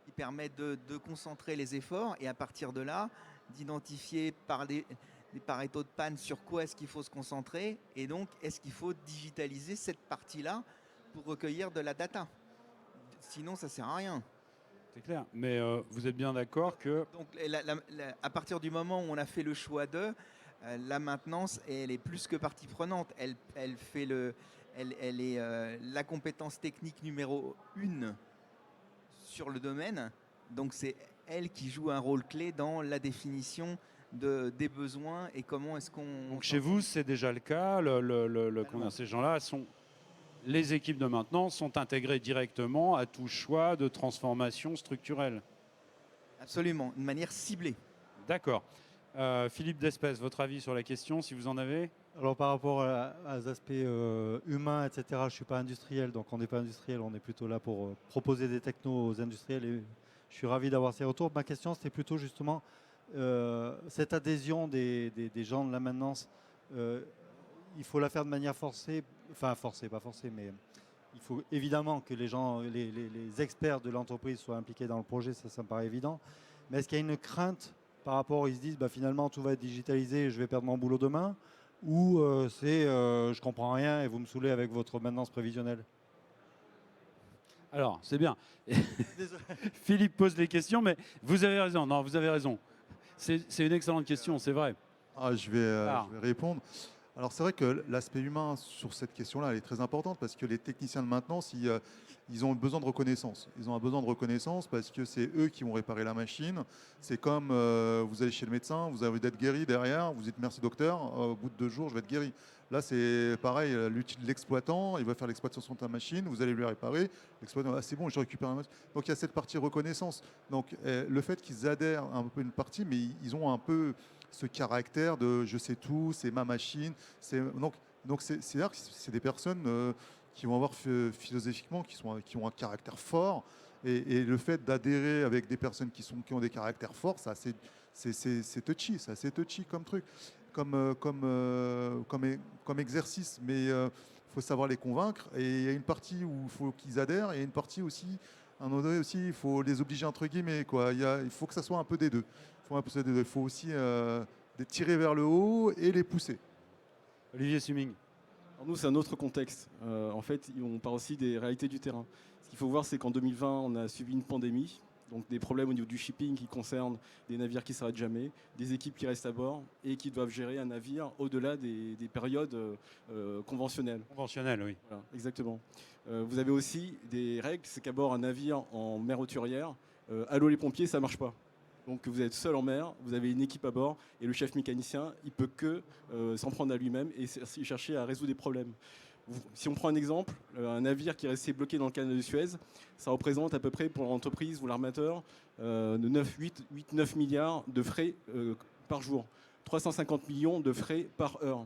qui permet de concentrer les efforts et à partir de là, d'identifier par des parétos de panne sur quoi est-ce qu'il faut se concentrer et donc est-ce qu'il faut digitaliser cette partie-là pour recueillir de la data. Sinon, ça ne sert à rien. C'est clair, mais vous êtes bien d'accord que... Donc, à partir du moment où on a fait le choix la maintenance, elle est plus que partie prenante. Elle est la compétence technique numéro 1 sur le domaine. Donc c'est elle qui joue un rôle clé dans la définition des besoins et comment est-ce qu'on... Donc chez vous, c'est déjà le cas. Ces gens-là les équipes de maintenance sont intégrées directement à tout choix de transformation structurelle. Absolument, de manière ciblée. D'accord. Philippe Despès, votre avis sur la question, si vous en avez? Alors par rapport à aux aspects humains, etc., je ne suis pas industriel, donc on n'est pas industriel, on est plutôt là pour proposer des technos aux industriels et je suis ravi d'avoir ces retours. Ma question, c'était plutôt justement cette adhésion des gens de la maintenance. Il faut la faire de manière forcée, enfin forcée, pas forcée, mais il faut évidemment que les gens, les experts de l'entreprise soient impliqués dans le projet, ça me paraît évident. Mais est-ce qu'il y a une crainte par rapport, ils se disent finalement tout va être digitalisé et je vais perdre mon boulot demain, ou je comprends rien et vous me saoulez avec votre maintenance prévisionnelle? Alors, c'est bien. Philippe pose les questions, mais vous avez raison. Non, vous avez raison. C'est une excellente question, c'est vrai. Je vais répondre. Alors c'est vrai que l'aspect humain sur cette question-là, elle est très importante parce que les techniciens de maintenance, ils ont besoin de reconnaissance. Ils ont un besoin de reconnaissance parce que c'est eux qui vont réparer la machine. C'est comme vous allez chez le médecin, vous avez d'être guéri derrière, vous dites merci docteur, au bout de 2 jours je vais être guéri. Là c'est pareil, l'exploitant, il va faire l'exploitation de ta machine, vous allez lui réparer, l'exploitant, ah, c'est bon, je récupère la machine. Donc il y a cette partie reconnaissance. Donc le fait qu'ils adhèrent un peu une partie, mais ils ont un peu ce caractère de je sais tout, c'est ma machine. Donc c'est des personnes qui vont avoir philosophiquement, qui ont un caractère fort. Et le fait d'adhérer avec des personnes qui ont des caractères forts, c'est touchy, c'est assez touchy comme truc, comme exercice. Mais il faut savoir les convaincre. Et il y a une partie où il faut qu'ils adhèrent, et il y a une partie aussi, à un moment donné aussi, il faut les obliger entre guillemets, quoi. Il faut que ça soit un peu des deux. Il faut aussi les tirer vers le haut et les pousser. Olivier Summing. Alors nous, c'est un autre contexte. En fait, on parle aussi des réalités du terrain. Ce qu'il faut voir, c'est qu'en 2020, on a subi une pandémie, donc des problèmes au niveau du shipping qui concernent des navires qui ne s'arrêtent jamais, des équipes qui restent à bord et qui doivent gérer un navire au-delà des périodes conventionnelles. Conventionnel, oui. Voilà, exactement. Vous avez aussi des règles, c'est qu'à bord, un navire en mer hauturière, allô les pompiers, ça ne marche pas. Donc vous êtes seul en mer, vous avez une équipe à bord et le chef mécanicien, il peut que s'en prendre à lui-même et chercher à résoudre des problèmes. Si on prend un exemple, un navire qui est resté bloqué dans le canal de Suez, ça représente à peu près pour l'entreprise ou l'armateur de 8-9 milliards de frais par jour, 350 millions de frais par heure.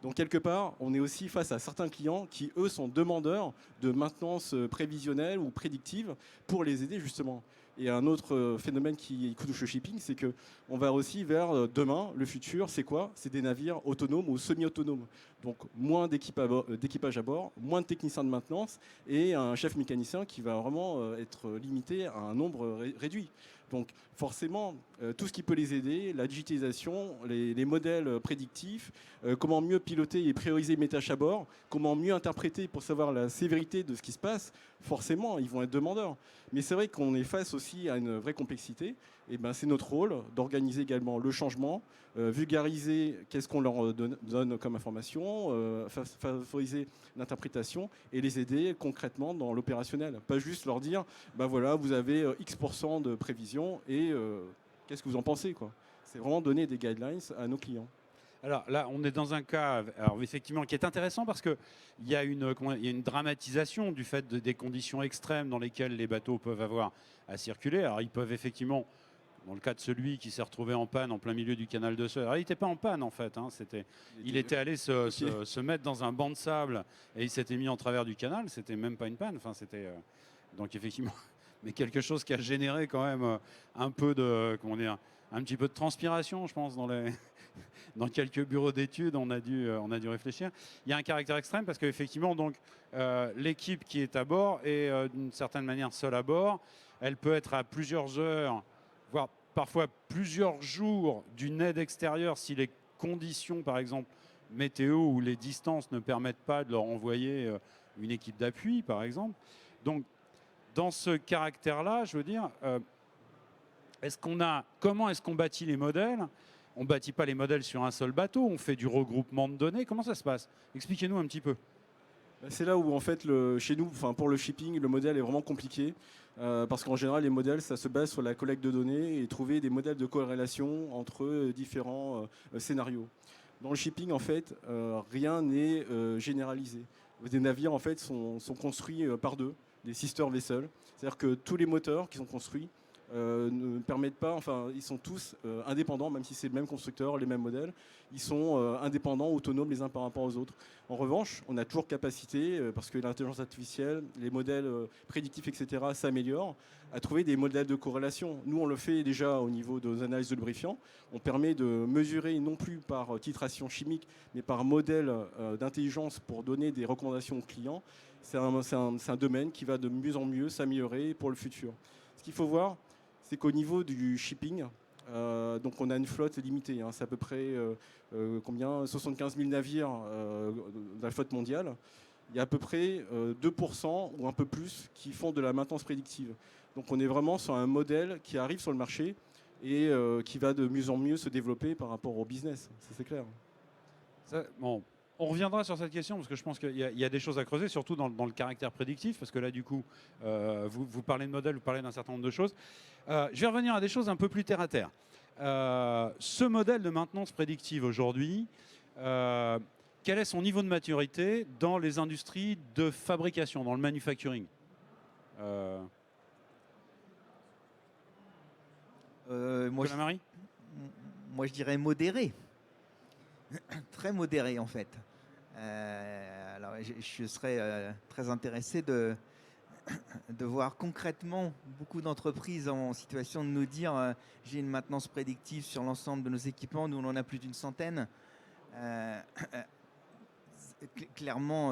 Donc quelque part, on est aussi face à certains clients qui, eux, sont demandeurs de maintenance prévisionnelle ou prédictive pour les aider justement. Et un autre phénomène qui touche le shipping, c'est qu'on va aussi vers demain, le futur, c'est quoi? C'est des navires autonomes ou semi-autonomes. Donc moins d'équipage à bord, moins de techniciens de maintenance et un chef mécanicien qui va vraiment être limité à un nombre réduit. Donc forcément, tout ce qui peut les aider, la digitalisation, les modèles prédictifs, comment mieux piloter et prioriser mes tâches à bord, comment mieux interpréter pour savoir la sévérité de ce qui se passe, forcément, ils vont être demandeurs. Mais c'est vrai qu'on est face aussi à une vraie complexité. Et ben, c'est notre rôle d'organiser également le changement, vulgariser qu'est-ce qu'on leur donne comme information, favoriser l'interprétation et les aider concrètement dans l'opérationnel. Pas juste leur dire, ben voilà, vous avez X% de prévision et qu'est-ce que vous en pensez, quoi. C'est vraiment donner des guidelines à nos clients. Alors là, on est dans un cas, alors effectivement, qui est intéressant parce qu'il y a une dramatisation du fait des conditions extrêmes dans lesquelles les bateaux peuvent avoir à circuler. Alors ils peuvent effectivement, dans le cas de celui qui s'est retrouvé en panne en plein milieu du canal de Suez, alors il n'était pas en panne en fait, hein, il était allé se mettre dans un banc de sable et il s'était mis en travers du canal, c'était même pas une panne, enfin, donc effectivement, mais quelque chose qui a généré quand même un peu de, comment dire, un petit peu de transpiration, je pense, dans quelques bureaux d'études, on a dû réfléchir. Il y a un caractère extrême parce qu'effectivement, donc, l'équipe qui est à bord est d'une certaine manière seule à bord. Elle peut être à plusieurs heures, voire parfois plusieurs jours d'une aide extérieure si les conditions, par exemple, météo ou les distances ne permettent pas de leur envoyer une équipe d'appui, par exemple. Donc, dans ce caractère-là, je veux dire, comment est-ce qu'on bâtit les modèles? On ne bâtit pas les modèles sur un seul bateau, on fait du regroupement de données. Comment ça se passe? Expliquez-nous un petit peu. C'est là où en fait, chez nous, pour le shipping, le modèle est vraiment compliqué. Parce qu'en général, les modèles, ça se base sur la collecte de données et trouver des modèles de corrélation entre différents scénarios. Dans le shipping, en fait, rien n'est généralisé. Des navires, en fait, sont construits par deux, des sister vessels. C'est-à-dire que tous les moteurs qui sont construits ne permettent pas, enfin, ils sont tous indépendants, même si c'est le même constructeur, les mêmes modèles. Ils sont indépendants, autonomes les uns par rapport aux autres. En revanche, on a toujours capacité, parce que l'intelligence artificielle, les modèles prédictifs, etc., s'améliorent, à trouver des modèles de corrélation. Nous, on le fait déjà au niveau de nos analyses de lubrifiant. On permet de mesurer non plus par titration chimique, mais par modèle d'intelligence pour donner des recommandations aux clients. C'est un domaine qui va de mieux en mieux s'améliorer pour le futur. Ce qu'il faut voir, c'est qu'au niveau du shipping, donc on a une flotte limitée, hein, c'est à peu près 75 000 navires de la flotte mondiale. Il y a à peu près 2% ou un peu plus qui font de la maintenance prédictive. Donc on est vraiment sur un modèle qui arrive sur le marché et qui va de mieux en mieux se développer par rapport au business, ça c'est clair. Bon, On reviendra sur cette question parce que je pense qu'il y a des choses à creuser, surtout dans le caractère prédictif, parce que là, du coup, vous parlez de modèle, vous parlez d'un certain nombre de choses. Je vais revenir à des choses un peu plus terre à terre. Ce modèle de maintenance prédictive aujourd'hui, quel est son niveau de maturité dans les industries de fabrication, dans le manufacturing? Moi, Marie moi, je dirais modéré. Très modéré, en fait. Alors, je serais très intéressé de voir concrètement beaucoup d'entreprises en situation de nous dire j'ai une maintenance prédictive sur l'ensemble de nos équipements. Nous, on en a plus d'une centaine. Clairement,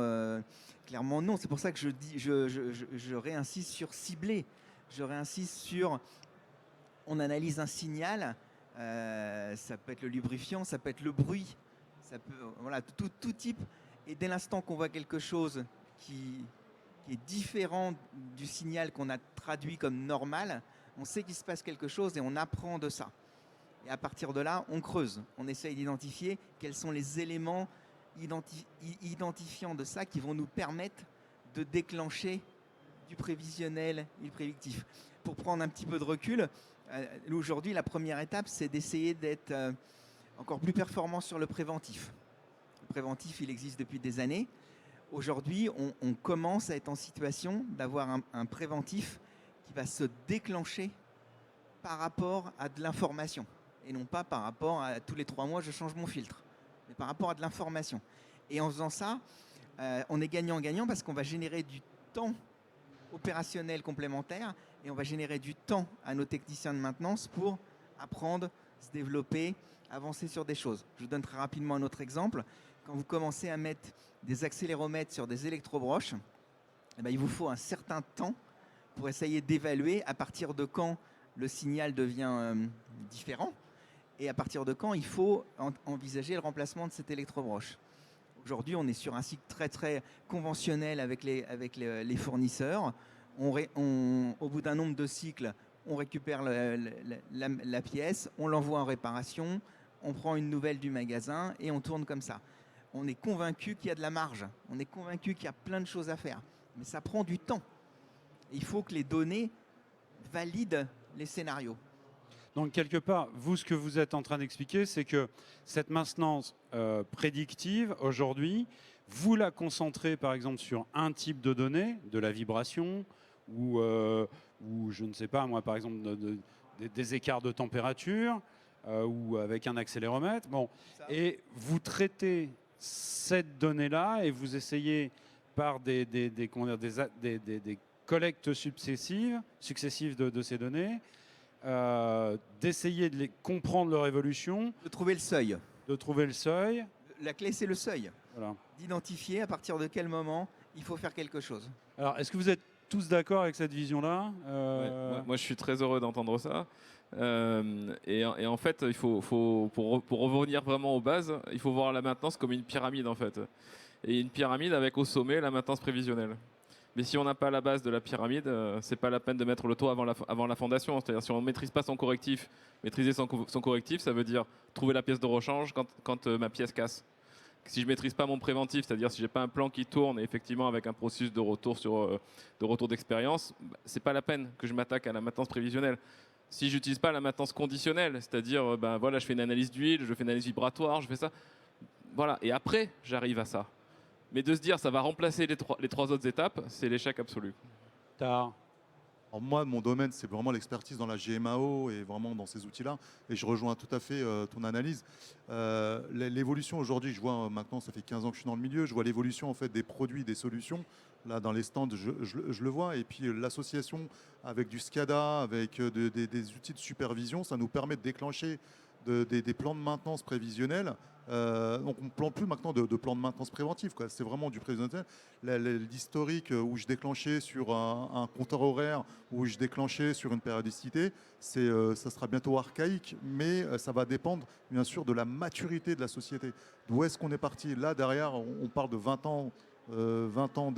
clairement non. C'est pour ça que je réinsiste sur cibler. Je réinsiste sur on analyse un signal. Ça peut être le lubrifiant, ça peut être le bruit, ça peut, voilà, tout type. Et dès l'instant qu'on voit quelque chose qui est différent du signal qu'on a traduit comme normal, on sait qu'il se passe quelque chose et on apprend de ça. Et à partir de là, on creuse, on essaye d'identifier quels sont les éléments identifiants de ça qui vont nous permettre de déclencher du prévisionnel et du prédictif. Pour prendre un petit peu de recul, aujourd'hui, la première étape, c'est d'essayer d'être encore plus performant sur le préventif. Le préventif, il existe depuis des années. Aujourd'hui, on commence à être en situation d'avoir un préventif qui va se déclencher par rapport à de l'information. Et non pas par rapport à tous les 3 mois, je change mon filtre. Mais par rapport à de l'information. Et en faisant ça, on est gagnant-gagnant parce qu'on va générer du temps opérationnel complémentaire et on va générer du temps à nos techniciens de maintenance pour apprendre, se développer, avancer sur des choses. Je vous donne très rapidement un autre exemple. Quand vous commencez à mettre des accéléromètres sur des électrobroches, eh bien, il vous faut un certain temps pour essayer d'évaluer à partir de quand le signal devient différent et à partir de quand il faut envisager le remplacement de cette électrobroche. Aujourd'hui, on est sur un cycle très très conventionnel avec les fournisseurs. Au bout d'un nombre de cycles, on récupère la pièce, on l'envoie en réparation, on prend une nouvelle du magasin et on tourne comme ça. On est convaincu qu'il y a de la marge, on est convaincu qu'il y a plein de choses à faire, mais ça prend du temps. Il faut que les données valident les scénarios. Donc, quelque part, vous, ce que vous êtes en train d'expliquer, c'est que cette maintenance prédictive, aujourd'hui, vous la concentrez, par exemple, sur un type de données, de la vibration, ou je ne sais pas, moi, par exemple, des écarts de température, ou avec un accéléromètre. Bon. Et vous traitez cette donnée-là et vous essayez, par des collectes successives de ces données, d'essayer de comprendre leur évolution. De trouver le seuil. De trouver le seuil. La clé, c'est le seuil. Voilà. D'identifier à partir de quel moment il faut faire quelque chose. Alors, est-ce que vous êtes tous d'accord avec cette vision-là? Ouais, moi, je suis très heureux d'entendre ça. Et en fait, il faut pour revenir vraiment aux bases, il faut voir la maintenance comme une pyramide, en fait. Et une pyramide avec au sommet la maintenance prévisionnelle. Mais si on n'a pas la base de la pyramide, c'est pas la peine de mettre le toit avant la fondation. C'est-à-dire si on ne maîtrise pas son correctif, maîtriser son correctif, ça veut dire trouver la pièce de rechange quand ma pièce casse. Si je ne maîtrise pas mon préventif, c'est-à-dire si je n'ai pas un plan qui tourne et effectivement avec un processus de retour d'expérience, c'est pas la peine que je m'attaque à la maintenance prévisionnelle. Si je n'utilise pas la maintenance conditionnelle, c'est-à-dire voilà, je fais une analyse d'huile, je fais une analyse vibratoire, je fais ça, voilà, et après j'arrive à ça. Mais de se dire ça va remplacer les trois autres étapes, c'est l'échec absolu. Tard. Alors moi, mon domaine, c'est vraiment l'expertise dans la GMAO et vraiment dans ces outils-là. Et je rejoins tout à fait ton analyse. L'évolution aujourd'hui, je vois maintenant, ça fait 15 ans que je suis dans le milieu, je vois l'évolution en fait des produits, des solutions. Là, dans les stands, je le vois. Et puis l'association avec du SCADA, avec des outils de supervision, ça nous permet de déclencher des plans de maintenance prévisionnels. Donc on ne plante plus maintenant de plans de maintenance préventif. C'est vraiment du prévisionnel. L'historique où je déclenchais sur un compteur horaire, où je déclenchais sur une périodicité, ça sera bientôt archaïque, mais ça va dépendre bien sûr de la maturité de la société. D'où est-ce qu'on est parti? Là derrière, on parle de 20 ans. 20 ans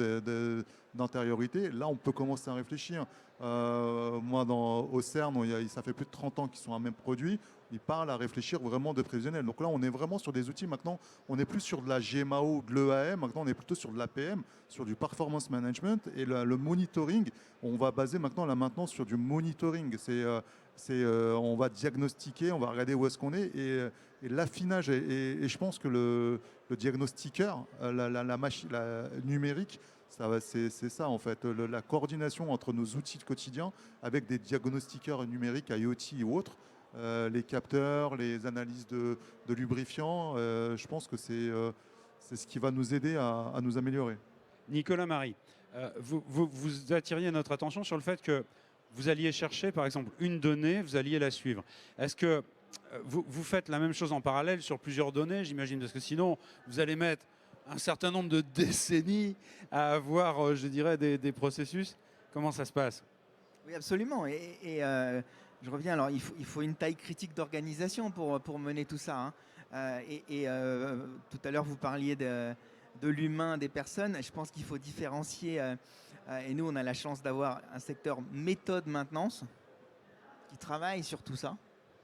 d'antériorité, là on peut commencer à réfléchir. Moi au CERN, ça fait plus de 30 ans qu'ils sont un même produit. il parle à réfléchir vraiment de prévisionnel. Donc là, on est vraiment sur des outils maintenant, on n'est plus sur de la GMAO, de l'EAM, maintenant on est plutôt sur de l'APM, sur du performance management et le monitoring. On va baser maintenant la maintenance sur du monitoring. On va diagnostiquer, on va regarder où est-ce qu'on est et l'affinage. Et je pense que le diagnostiqueur, la machine numérique, c'est ça en fait, la coordination entre nos outils de quotidien avec des diagnostiqueurs numériques IoT ou autres, les capteurs, les analyses de lubrifiants, je pense que c'est ce qui va nous aider à nous améliorer. Nicolas Marie, vous attiriez notre attention sur le fait que vous alliez chercher, par exemple, une donnée, vous alliez la suivre. Est-ce que vous faites la même chose en parallèle sur plusieurs données, j'imagine, parce que sinon, vous allez mettre un certain nombre de décennies à avoir, je dirais, des processus. Comment ça se passe? Oui, absolument. Je reviens, alors il faut une taille critique d'organisation pour mener tout ça. Tout à l'heure, vous parliez de l'humain, des personnes. Je pense qu'il faut différencier. Et nous, on a la chance d'avoir un secteur méthode maintenance qui travaille sur tout ça.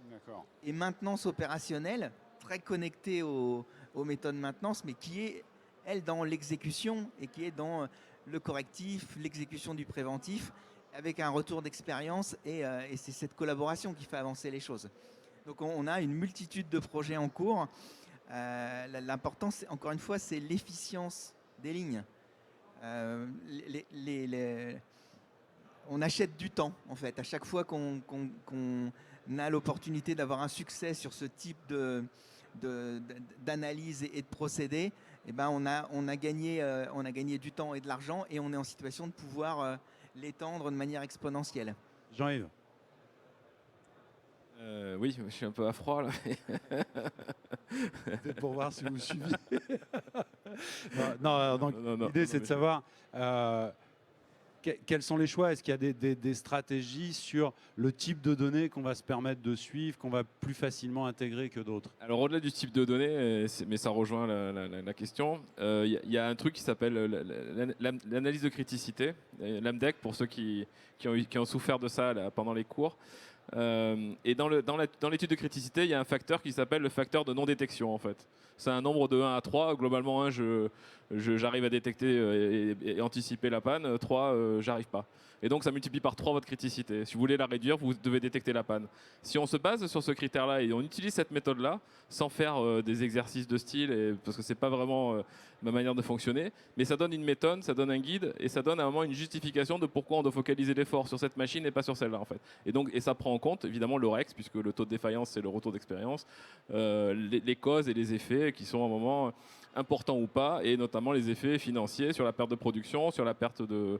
D'accord. Et maintenance opérationnelle, très connectée aux méthodes maintenance, mais qui est, elle, dans l'exécution et qui est dans le correctif, l'exécution du préventif, avec un retour d'expérience. Et c'est cette collaboration qui fait avancer les choses. Donc on a une multitude de projets en cours. L'important, encore une fois, c'est l'efficience des lignes. On achète du temps, en fait. À chaque fois qu'on a l'opportunité d'avoir un succès sur ce type d'analyse et de procédé, eh ben on a gagné du temps et de l'argent et on est en situation de pouvoir l'étendre de manière exponentielle. Jean-Yves. Oui, je suis un peu à froid là. Peut-être pour voir si vous suivez. Donc l'idée c'est de savoir quels sont les choix. Est-ce qu'il y a des stratégies sur le type de données qu'on va se permettre de suivre, qu'on va plus facilement intégrer que d'autres? Alors au-delà du type de données, mais ça rejoint la question, il y a un truc qui s'appelle l'analyse de criticité, l'AMDEC pour ceux qui ont souffert de ça là, pendant les cours. Et dans l'étude de criticité, il y a un facteur qui s'appelle le facteur de non-détection en fait. C'est un nombre de 1 à 3. Globalement, 1, j'arrive à détecter et anticiper la panne. 3, j'arrive pas. Et donc, ça multiplie par 3 votre criticité. Si vous voulez la réduire, vous devez détecter la panne. Si on se base sur ce critère-là et on utilise cette méthode-là, sans faire des exercices de style, parce que c'est pas vraiment ma manière de fonctionner, mais ça donne une méthode, ça donne un guide et ça donne à un moment une justification de pourquoi on doit focaliser l'effort sur cette machine et pas sur celle-là en fait. Et ça prend en compte évidemment le REX, puisque le taux de défaillance c'est le retour d'expérience, les causes et les effets qui sont à un moment importants ou pas, et notamment les effets financiers sur la perte de production, sur la perte de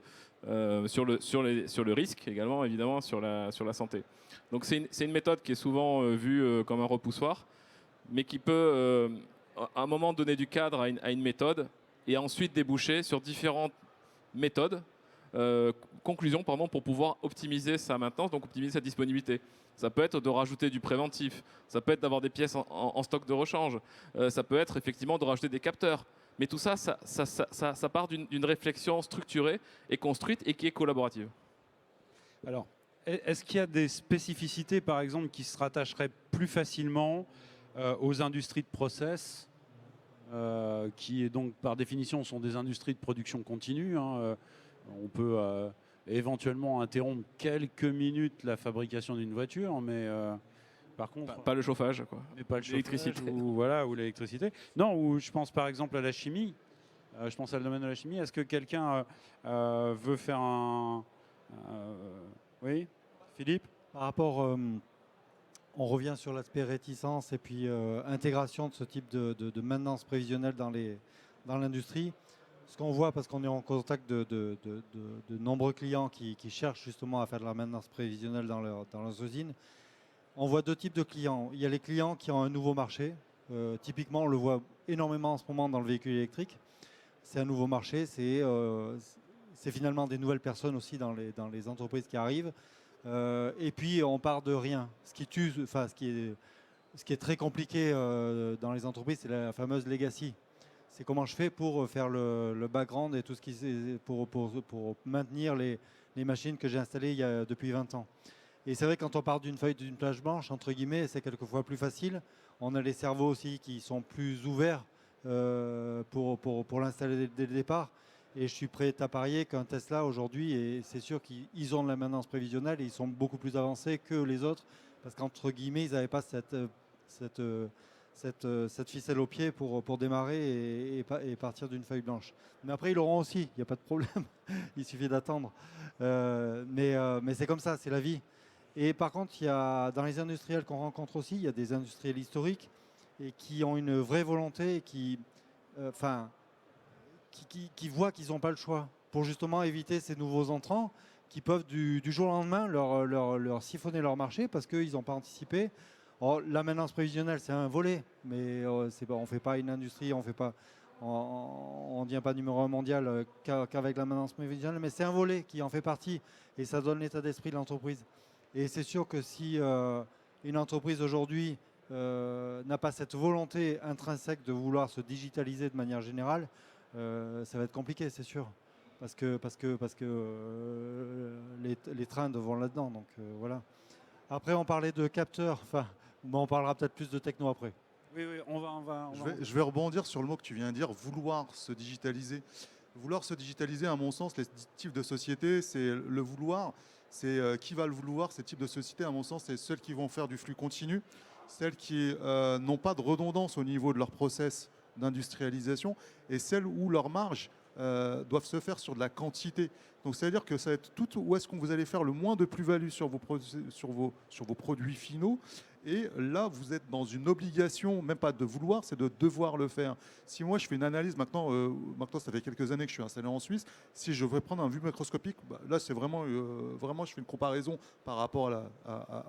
sur le risque également évidemment sur la santé. Donc c'est une méthode qui est souvent vue comme un repoussoir, mais qui peut à un moment donner du cadre à une méthode et ensuite déboucher sur différentes méthodes, conclusions pardon, pour pouvoir optimiser sa maintenance, donc optimiser sa disponibilité. Ça peut être de rajouter du préventif, ça peut être d'avoir des pièces en stock de rechange, ça peut être effectivement de rajouter des capteurs. Mais tout ça, ça part d'une réflexion structurée et construite et qui est collaborative. Alors, est-ce qu'il y a des spécificités, par exemple, qui se rattacheraient plus facilement aux industries de process, qui, donc, par définition, sont des industries de production continue, hein. On peut éventuellement interrompre quelques minutes la fabrication d'une voiture, mais par contre... Pas le chauffage, quoi. Mais pas l'électricité. Ou l'électricité. Non, ou je pense par exemple à la chimie. Je pense à le domaine de la chimie. Est-ce que quelqu'un veut faire un... Oui, Philippe? Par rapport, on revient sur l'aspect réticence et puis intégration de ce type de maintenance prévisionnelle dans l'industrie. Ce qu'on voit, parce qu'on est en contact de nombreux clients qui cherchent justement à faire de la maintenance prévisionnelle dans leurs usines, on voit 2 types de clients. Il y a les clients qui ont un nouveau marché. Typiquement, on le voit énormément en ce moment dans le véhicule électrique. C'est un nouveau marché, c'est finalement des nouvelles personnes aussi dans les entreprises qui arrivent. Et puis, on part de rien. Ce qui est très compliqué dans les entreprises, c'est la fameuse legacy. C'est comment je fais pour faire le background et tout ce pour maintenir les machines que j'ai installées depuis 20 ans. Et c'est vrai, quand on part d'une feuille d'une page blanche, entre guillemets, c'est quelquefois plus facile. On a les cerveaux aussi qui sont plus ouverts pour l'installer dès le départ. Et je suis prêt à parier qu'un Tesla aujourd'hui, et c'est sûr qu'ils ont de la maintenance prévisionnelle et ils sont beaucoup plus avancés que les autres, parce qu'entre guillemets, ils n'avaient pas cette ficelle au pied pour démarrer et partir d'une feuille blanche. Mais après, ils l'auront aussi, il n'y a pas de problème, il suffit d'attendre. Mais c'est comme ça, c'est la vie. Et par contre, dans les industriels qu'on rencontre aussi, il y a des industriels historiques et qui ont une vraie volonté et qui voient qu'ils n'ont pas le choix pour justement éviter ces nouveaux entrants qui peuvent du jour au lendemain leur siphonner leur marché parce qu'ils n'ont pas anticipé. Alors, la maintenance prévisionnelle, c'est un volet, mais on ne fait pas une industrie, on ne devient pas numéro 1 mondial qu'avec la maintenance prévisionnelle, mais c'est un volet qui en fait partie et ça donne l'état d'esprit de l'entreprise. Et c'est sûr que si une entreprise aujourd'hui n'a pas cette volonté intrinsèque de vouloir se digitaliser de manière générale, ça va être compliqué, c'est sûr, parce que les trains vont là-dedans. Donc voilà. Après, on parlait de capteurs. On parlera peut-être plus de techno après. Oui, on va. Je vais rebondir sur le mot que tu viens de dire, vouloir se digitaliser. Vouloir se digitaliser, à mon sens, les types de sociétés, c'est le vouloir. C'est qui va le vouloir, ces types de sociétés, à mon sens, c'est celles qui vont faire du flux continu, celles qui n'ont pas de redondance au niveau de leur process d'industrialisation et celles où leurs marges doivent se faire sur de la quantité. Donc, c'est-à-dire que ça va être tout où est-ce que vous allez faire le moins de plus-value sur vos produits finaux. Et là, vous êtes dans une obligation, même pas de vouloir, c'est de devoir le faire. Si moi, je fais une analyse, maintenant ça fait quelques années que je suis installé en Suisse, si je veux prendre un vue macroscopique, là, c'est vraiment, je fais une comparaison par rapport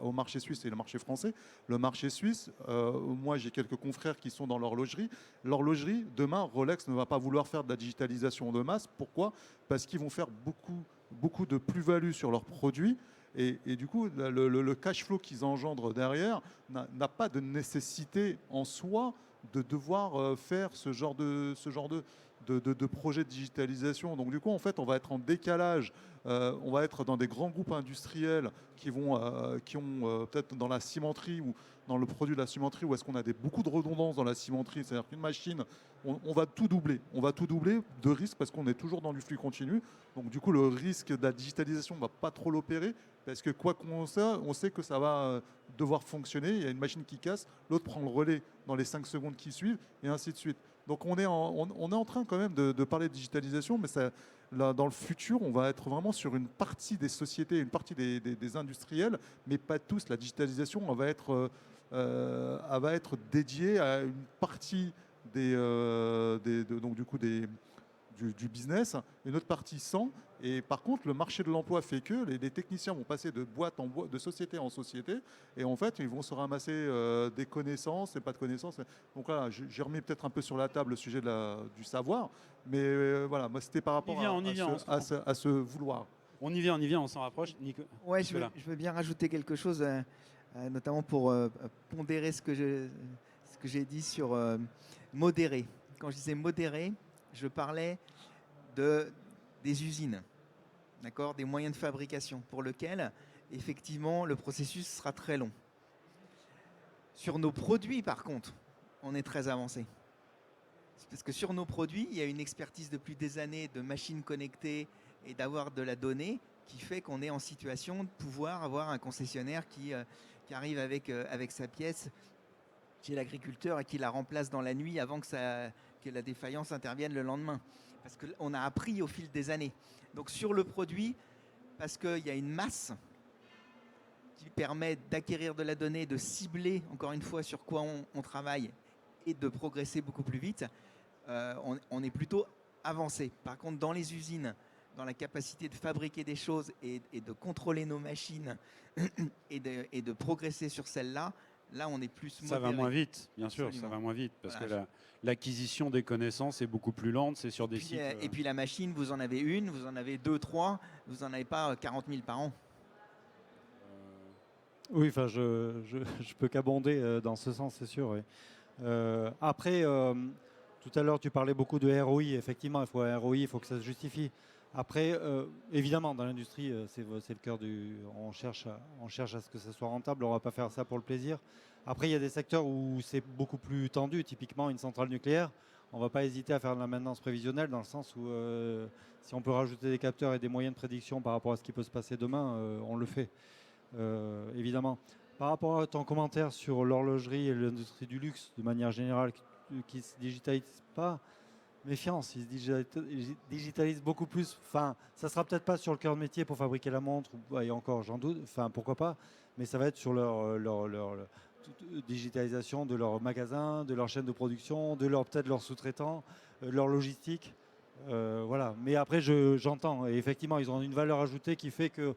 au marché suisse et le marché français. Le marché suisse, moi, j'ai quelques confrères qui sont dans l'horlogerie. L'horlogerie, demain, Rolex ne va pas vouloir faire de la digitalisation de masse. Pourquoi ? Parce qu'ils vont faire beaucoup de plus-value sur leurs produits. Et du coup, le cash flow qu'ils engendrent derrière n'a pas de nécessité en soi de devoir faire ce genre de projet de digitalisation. Donc du coup, en fait, on va être en décalage. On va être dans des grands groupes industriels qui ont peut-être dans la cimenterie ou dans le produit de la cimenterie, où est-ce qu'on a beaucoup de redondance dans la cimenterie. C'est-à-dire qu'une machine, on va tout doubler. On va tout doubler de risque parce qu'on est toujours dans du flux continu. Donc du coup, le risque de la digitalisation ne va pas trop l'opérer. Parce que quoi qu'on sait, on sait que ça va devoir fonctionner. Il y a une machine qui casse, l'autre prend le relais dans les 5 secondes qui suivent, et ainsi de suite. Donc on est en train quand même de parler de digitalisation, mais là, dans le futur, on va être vraiment sur une partie des sociétés, une partie des industriels, mais pas tous. La digitalisation, elle va être dédiée à une partie du business, une autre partie sans. Et par contre, le marché de l'emploi fait que les techniciens vont passer de boîte en boîte, de société en société, et en fait, ils vont se ramasser des connaissances et pas de connaissances. Donc là, j'ai remis peut-être un peu sur la table le sujet du savoir, mais voilà, moi c'était par rapport à ce vouloir. On y vient, on s'en rapproche. Nico. Ouais, je veux bien rajouter quelque chose, notamment pour pondérer ce que j'ai dit sur modérer. Quand je disais modérer, je parlais des usines, d'accord, des moyens de fabrication pour lesquels, effectivement, le processus sera très long. Sur nos produits, par contre, on est très avancé. Parce que sur nos produits, il y a une expertise depuis des années de machines connectées et d'avoir de la donnée qui fait qu'on est en situation de pouvoir avoir un concessionnaire qui arrive avec sa pièce chez l'agriculteur et qui la remplace dans la nuit avant que la défaillance intervienne le lendemain. Parce qu'on a appris au fil des années. Donc sur le produit, parce qu'il y a une masse qui permet d'acquérir de la donnée, de cibler encore une fois sur quoi on travaille et de progresser beaucoup plus vite, on est plutôt avancé. Par contre, dans les usines, dans la capacité de fabriquer des choses et de contrôler nos machines et de progresser sur celles-là, là, on est plus modéré. Ça va moins vite, bien sûr, ça va moins vite, parce que l'acquisition des connaissances est beaucoup plus lente, c'est sur des sites... Et puis la machine, vous en avez une, vous en avez 2, 3, vous n'en avez pas 40 000 par an. Oui, enfin, je peux qu'abonder dans ce sens, c'est sûr. Oui. Après, tout à l'heure, tu parlais beaucoup de ROI. Effectivement, il faut un ROI, il faut que ça se justifie. Après, évidemment, dans l'industrie, c'est le cœur du. On cherche à ce que ça soit rentable. On ne va pas faire ça pour le plaisir. Après, il y a des secteurs où c'est beaucoup plus tendu. Typiquement, une centrale nucléaire, on ne va pas hésiter à faire de la maintenance prévisionnelle dans le sens où si on peut rajouter des capteurs et des moyens de prédiction par rapport à ce qui peut se passer demain, on le fait, évidemment. Par rapport à ton commentaire sur l'horlogerie et l'industrie du luxe, de manière générale, qui ne se digitalise pas, méfiance, ils se digitalisent beaucoup plus. Enfin, ça ne sera peut-être pas sur le cœur de métier pour fabriquer la montre, et encore, j'en doute, enfin, pourquoi pas, mais ça va être sur leur digitalisation de leur magasin, de leur chaîne de production, peut-être leur sous-traitants, leur logistique. Voilà. Mais après, j'entends, et effectivement, ils ont une valeur ajoutée qui fait que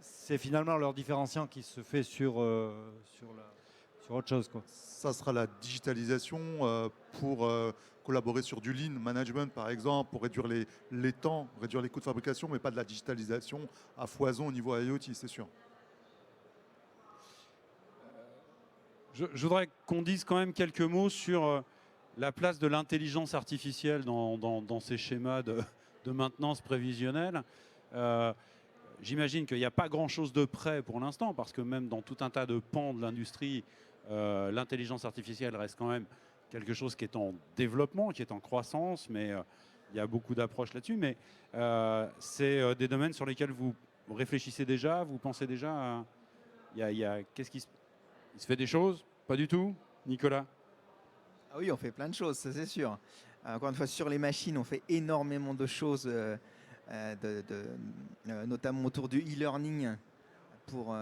c'est finalement leur différenciant qui se fait sur autre chose, quoi. Ça sera la digitalisation pour collaborer sur du lean management, par exemple, pour réduire les temps, réduire les coûts de fabrication, mais pas de la digitalisation à foison au niveau IoT, c'est sûr. Je voudrais qu'on dise quand même quelques mots sur la place de l'intelligence artificielle dans ces schémas de maintenance prévisionnelle. J'imagine qu'il n'y a pas grand-chose de prêt pour l'instant, parce que même dans tout un tas de pans de l'industrie, l'intelligence artificielle reste quand même quelque chose qui est en développement, qui est en croissance, mais il y a beaucoup d'approches là-dessus. Mais c'est des domaines sur lesquels vous réfléchissez déjà, vous pensez déjà. Qu'est-ce qui il se fait des choses? Pas du tout, Nicolas? Ah oui, on fait plein de choses, ça c'est sûr. Encore une fois, sur les machines, on fait énormément de choses, notamment autour du e-learning, pour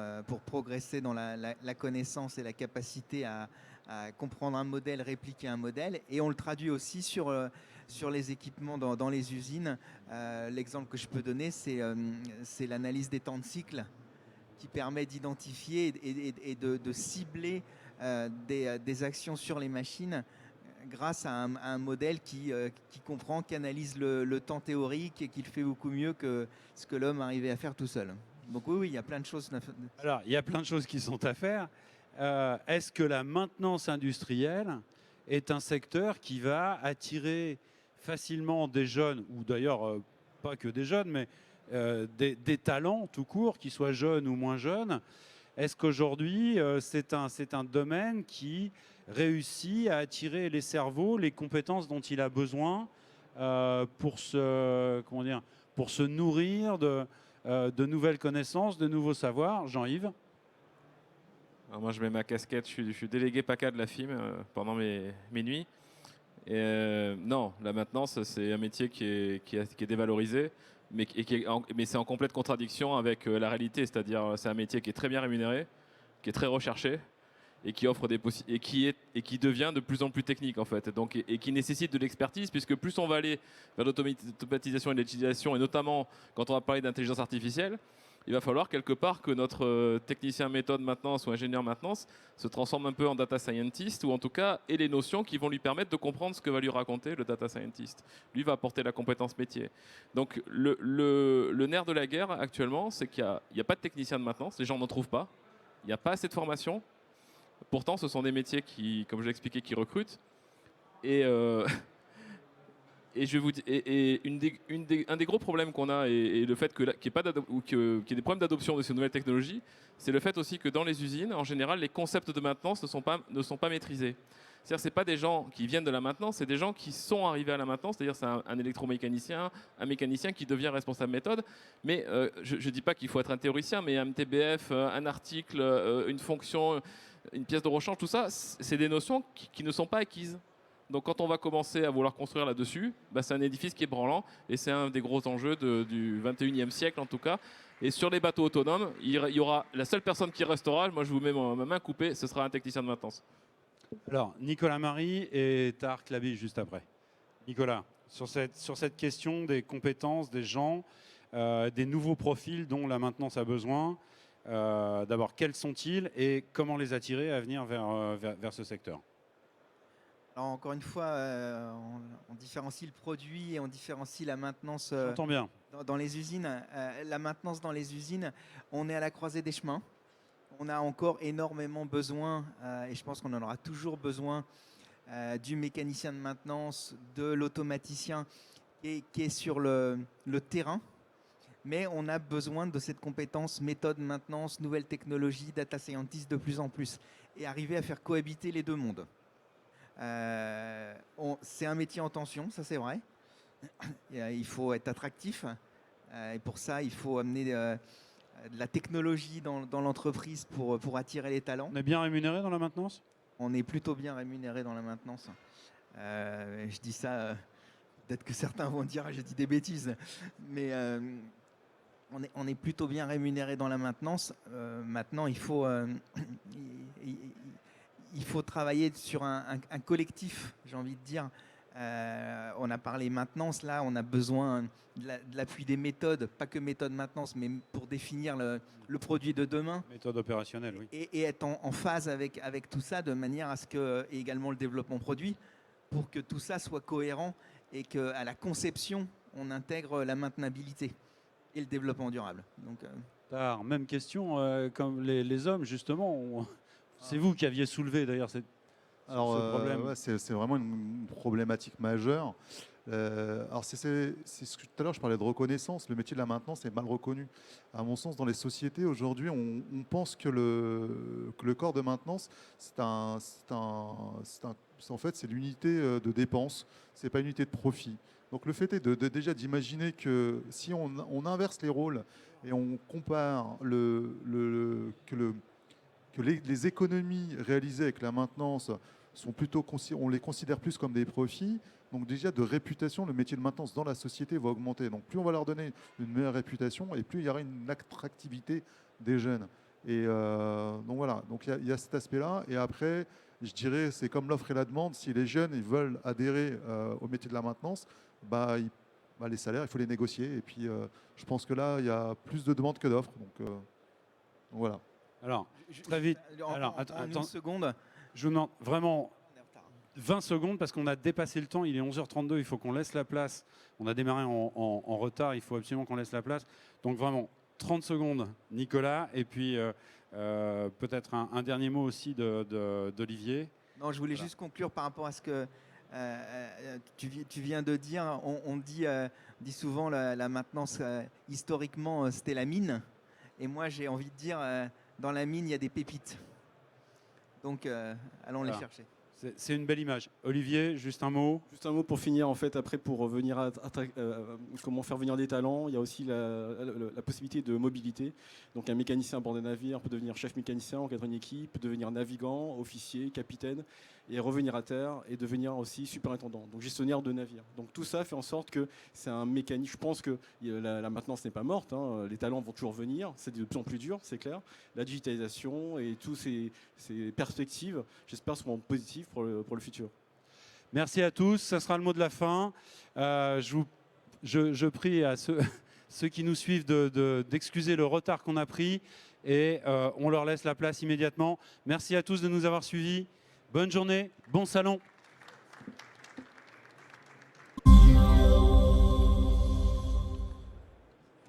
progresser dans la connaissance et la capacité à comprendre un modèle, répliquer un modèle. Et on le traduit aussi sur les équipements dans les usines. L'exemple que je peux donner, c'est l'analyse des temps de cycle, qui permet d'identifier et de cibler des actions sur les machines grâce à un modèle qui comprend, qui analyse le temps théorique et qui le fait beaucoup mieux que ce que l'homme arrivait à faire tout seul. Donc oui, il y a plein de choses. Alors, il y a plein de choses qui sont à faire. Est-ce que la maintenance industrielle est un secteur qui va attirer facilement des jeunes, ou d'ailleurs pas que des jeunes, mais des talents tout court, qu'ils soient jeunes ou moins jeunes? Est-ce qu'aujourd'hui, c'est un domaine qui réussit à attirer les cerveaux, les compétences dont il a besoin pour se nourrir de nouvelles connaissances, de nouveaux savoirs? Jean-Yves? Alors moi, je mets ma casquette, je suis délégué PACA de la FIM pendant mes nuits. Et non, la maintenance, c'est un métier qui est dévalorisé, mais c'est en complète contradiction avec la réalité. C'est-à-dire, c'est un métier qui est très bien rémunéré, qui est très recherché, et qui offre et qui devient de plus en plus technique en fait. Donc, et qui nécessite de l'expertise, puisque plus on va aller vers l'automatisation et l'utilisation, et notamment quand on va parler d'intelligence artificielle, il va falloir quelque part que notre technicien méthode maintenance ou ingénieur maintenance se transforme un peu en data scientist, ou en tout cas ait les notions qui vont lui permettre de comprendre ce que va lui raconter le data scientist. Lui va apporter la compétence métier. Donc le nerf de la guerre actuellement, c'est qu'il n'y a pas de technicien de maintenance, les gens n'en trouvent pas, il n'y a pas assez de formation. Pourtant, ce sont des métiers qui, comme je l'ai expliqué, qui recrutent. Et je vous dis, un des gros problèmes qu'on a, et le fait qu'il y ait des problèmes d'adoption de ces nouvelles technologies, c'est le fait aussi que dans les usines, en général, les concepts de maintenance ne sont pas maîtrisés. C'est-à-dire, c'est pas des gens qui viennent de la maintenance, c'est des gens qui sont arrivés à la maintenance. C'est-à-dire, c'est un électromécanicien, un mécanicien qui devient responsable méthode. Mais je ne dis pas qu'il faut être un théoricien, mais un MTBF, un article, une fonction, une pièce de rechange, tout ça, c'est des notions qui ne sont pas acquises. Donc quand on va commencer à vouloir construire là-dessus, c'est un édifice qui est branlant, et c'est un des gros enjeux du 21e siècle en tout cas. Et sur les bateaux autonomes, il y aura la seule personne qui restera, moi je vous mets ma main coupée, ce sera un technicien de maintenance. Alors, Nicolas Marie et Tahar Clabi juste après. Nicolas, sur cette question des compétences des gens, des nouveaux profils dont la maintenance a besoin, d'abord, quels sont-ils et comment les attirer à venir vers ce secteur? Alors encore une fois, on différencie le produit et on différencie la maintenance J'entends bien. dans les usines. La maintenance dans les usines, on est à la croisée des chemins. On a encore énormément besoin, et je pense qu'on en aura toujours besoin, du mécanicien de maintenance, de l'automaticien qui est sur le terrain, mais on a besoin de cette compétence méthode, maintenance, nouvelles technologies, data scientist de plus en plus, et arriver à faire cohabiter les deux mondes. C'est un métier en tension, ça c'est vrai. Il faut être attractif, et pour ça il faut amener de la technologie dans l'entreprise pour attirer les talents. On est bien rémunéré dans la maintenance? On est plutôt bien rémunéré dans la maintenance. Je dis ça, peut-être que certains vont dire j'ai dit des bêtises, mais on est plutôt bien rémunéré dans la maintenance. Maintenant, il faut travailler sur un collectif, j'ai envie de dire. On a parlé maintenance, là, on a besoin de l'appui des méthodes, pas que méthode maintenance, mais pour définir le produit de demain. Méthode opérationnelle, oui. Et être en phase avec tout ça de manière à ce que, et également le développement produit, pour que tout ça soit cohérent et qu'à la conception, on intègre la maintenabilité et le développement durable. Donc, Même question, comme les hommes, justement. C'est vous qui aviez soulevé d'ailleurs ce problème. Ouais, c'est vraiment une problématique majeure. Alors c'est ce que tout à l'heure je parlais de reconnaissance. Le métier de la maintenance est mal reconnu. À mon sens, dans les sociétés aujourd'hui, on pense que le corps de maintenance, en fait, c'est l'unité de dépense. C'est pas une unité de profit. Donc le fait est déjà d'imaginer que si on inverse les rôles et on compare que les économies réalisées avec la maintenance sont plutôt, on les considère plus comme des profits. Donc déjà de réputation, le métier de maintenance dans la société va augmenter. Donc plus on va leur donner une meilleure réputation et plus il y aura une attractivité des jeunes. Et donc voilà, donc il y a cet aspect-là. Et après, je dirais, c'est comme l'offre et la demande. Si les jeunes ils veulent adhérer au métier de la maintenance, les salaires, il faut les négocier. Et puis je pense que là, il y a plus de demandes que d'offres. Donc voilà. Alors, très vite. En une seconde. Je vous demande vraiment 20 secondes parce qu'on a dépassé le temps. Il est 11h32. Il faut qu'on laisse la place. On a démarré en retard. Il faut absolument qu'on laisse la place. Donc vraiment 30 secondes, Nicolas. Et puis peut-être un dernier mot aussi d'Olivier. Non, je voulais juste conclure par rapport à ce que tu viens de dire. On dit souvent la maintenance, historiquement, c'était la mine. Et moi, j'ai envie de dire, dans la mine, il y a des pépites. Donc, allons les chercher. C'est une belle image. Olivier, juste un mot. Juste un mot pour finir, en fait, après pour revenir à comment faire venir des talents, il y a aussi la possibilité de mobilité. Donc un mécanicien à bord d'un navire peut devenir chef mécanicien, encadrer une équipe, peut devenir navigant, officier, capitaine, et revenir à terre et devenir aussi superintendant, donc gestionnaire de navire. Donc tout ça fait en sorte que c'est un mécanisme. Je pense que la maintenance n'est pas morte, hein. Les talents vont toujours venir, c'est de plus en plus dur, c'est clair. La digitalisation et toutes ces perspectives, j'espère, seront positives pour le futur. Merci à tous. Ça sera le mot de la fin. Je prie à ceux qui nous suivent d'excuser le retard qu'on a pris et on leur laisse la place immédiatement. Merci à tous de nous avoir suivis. Bonne journée, bon salon.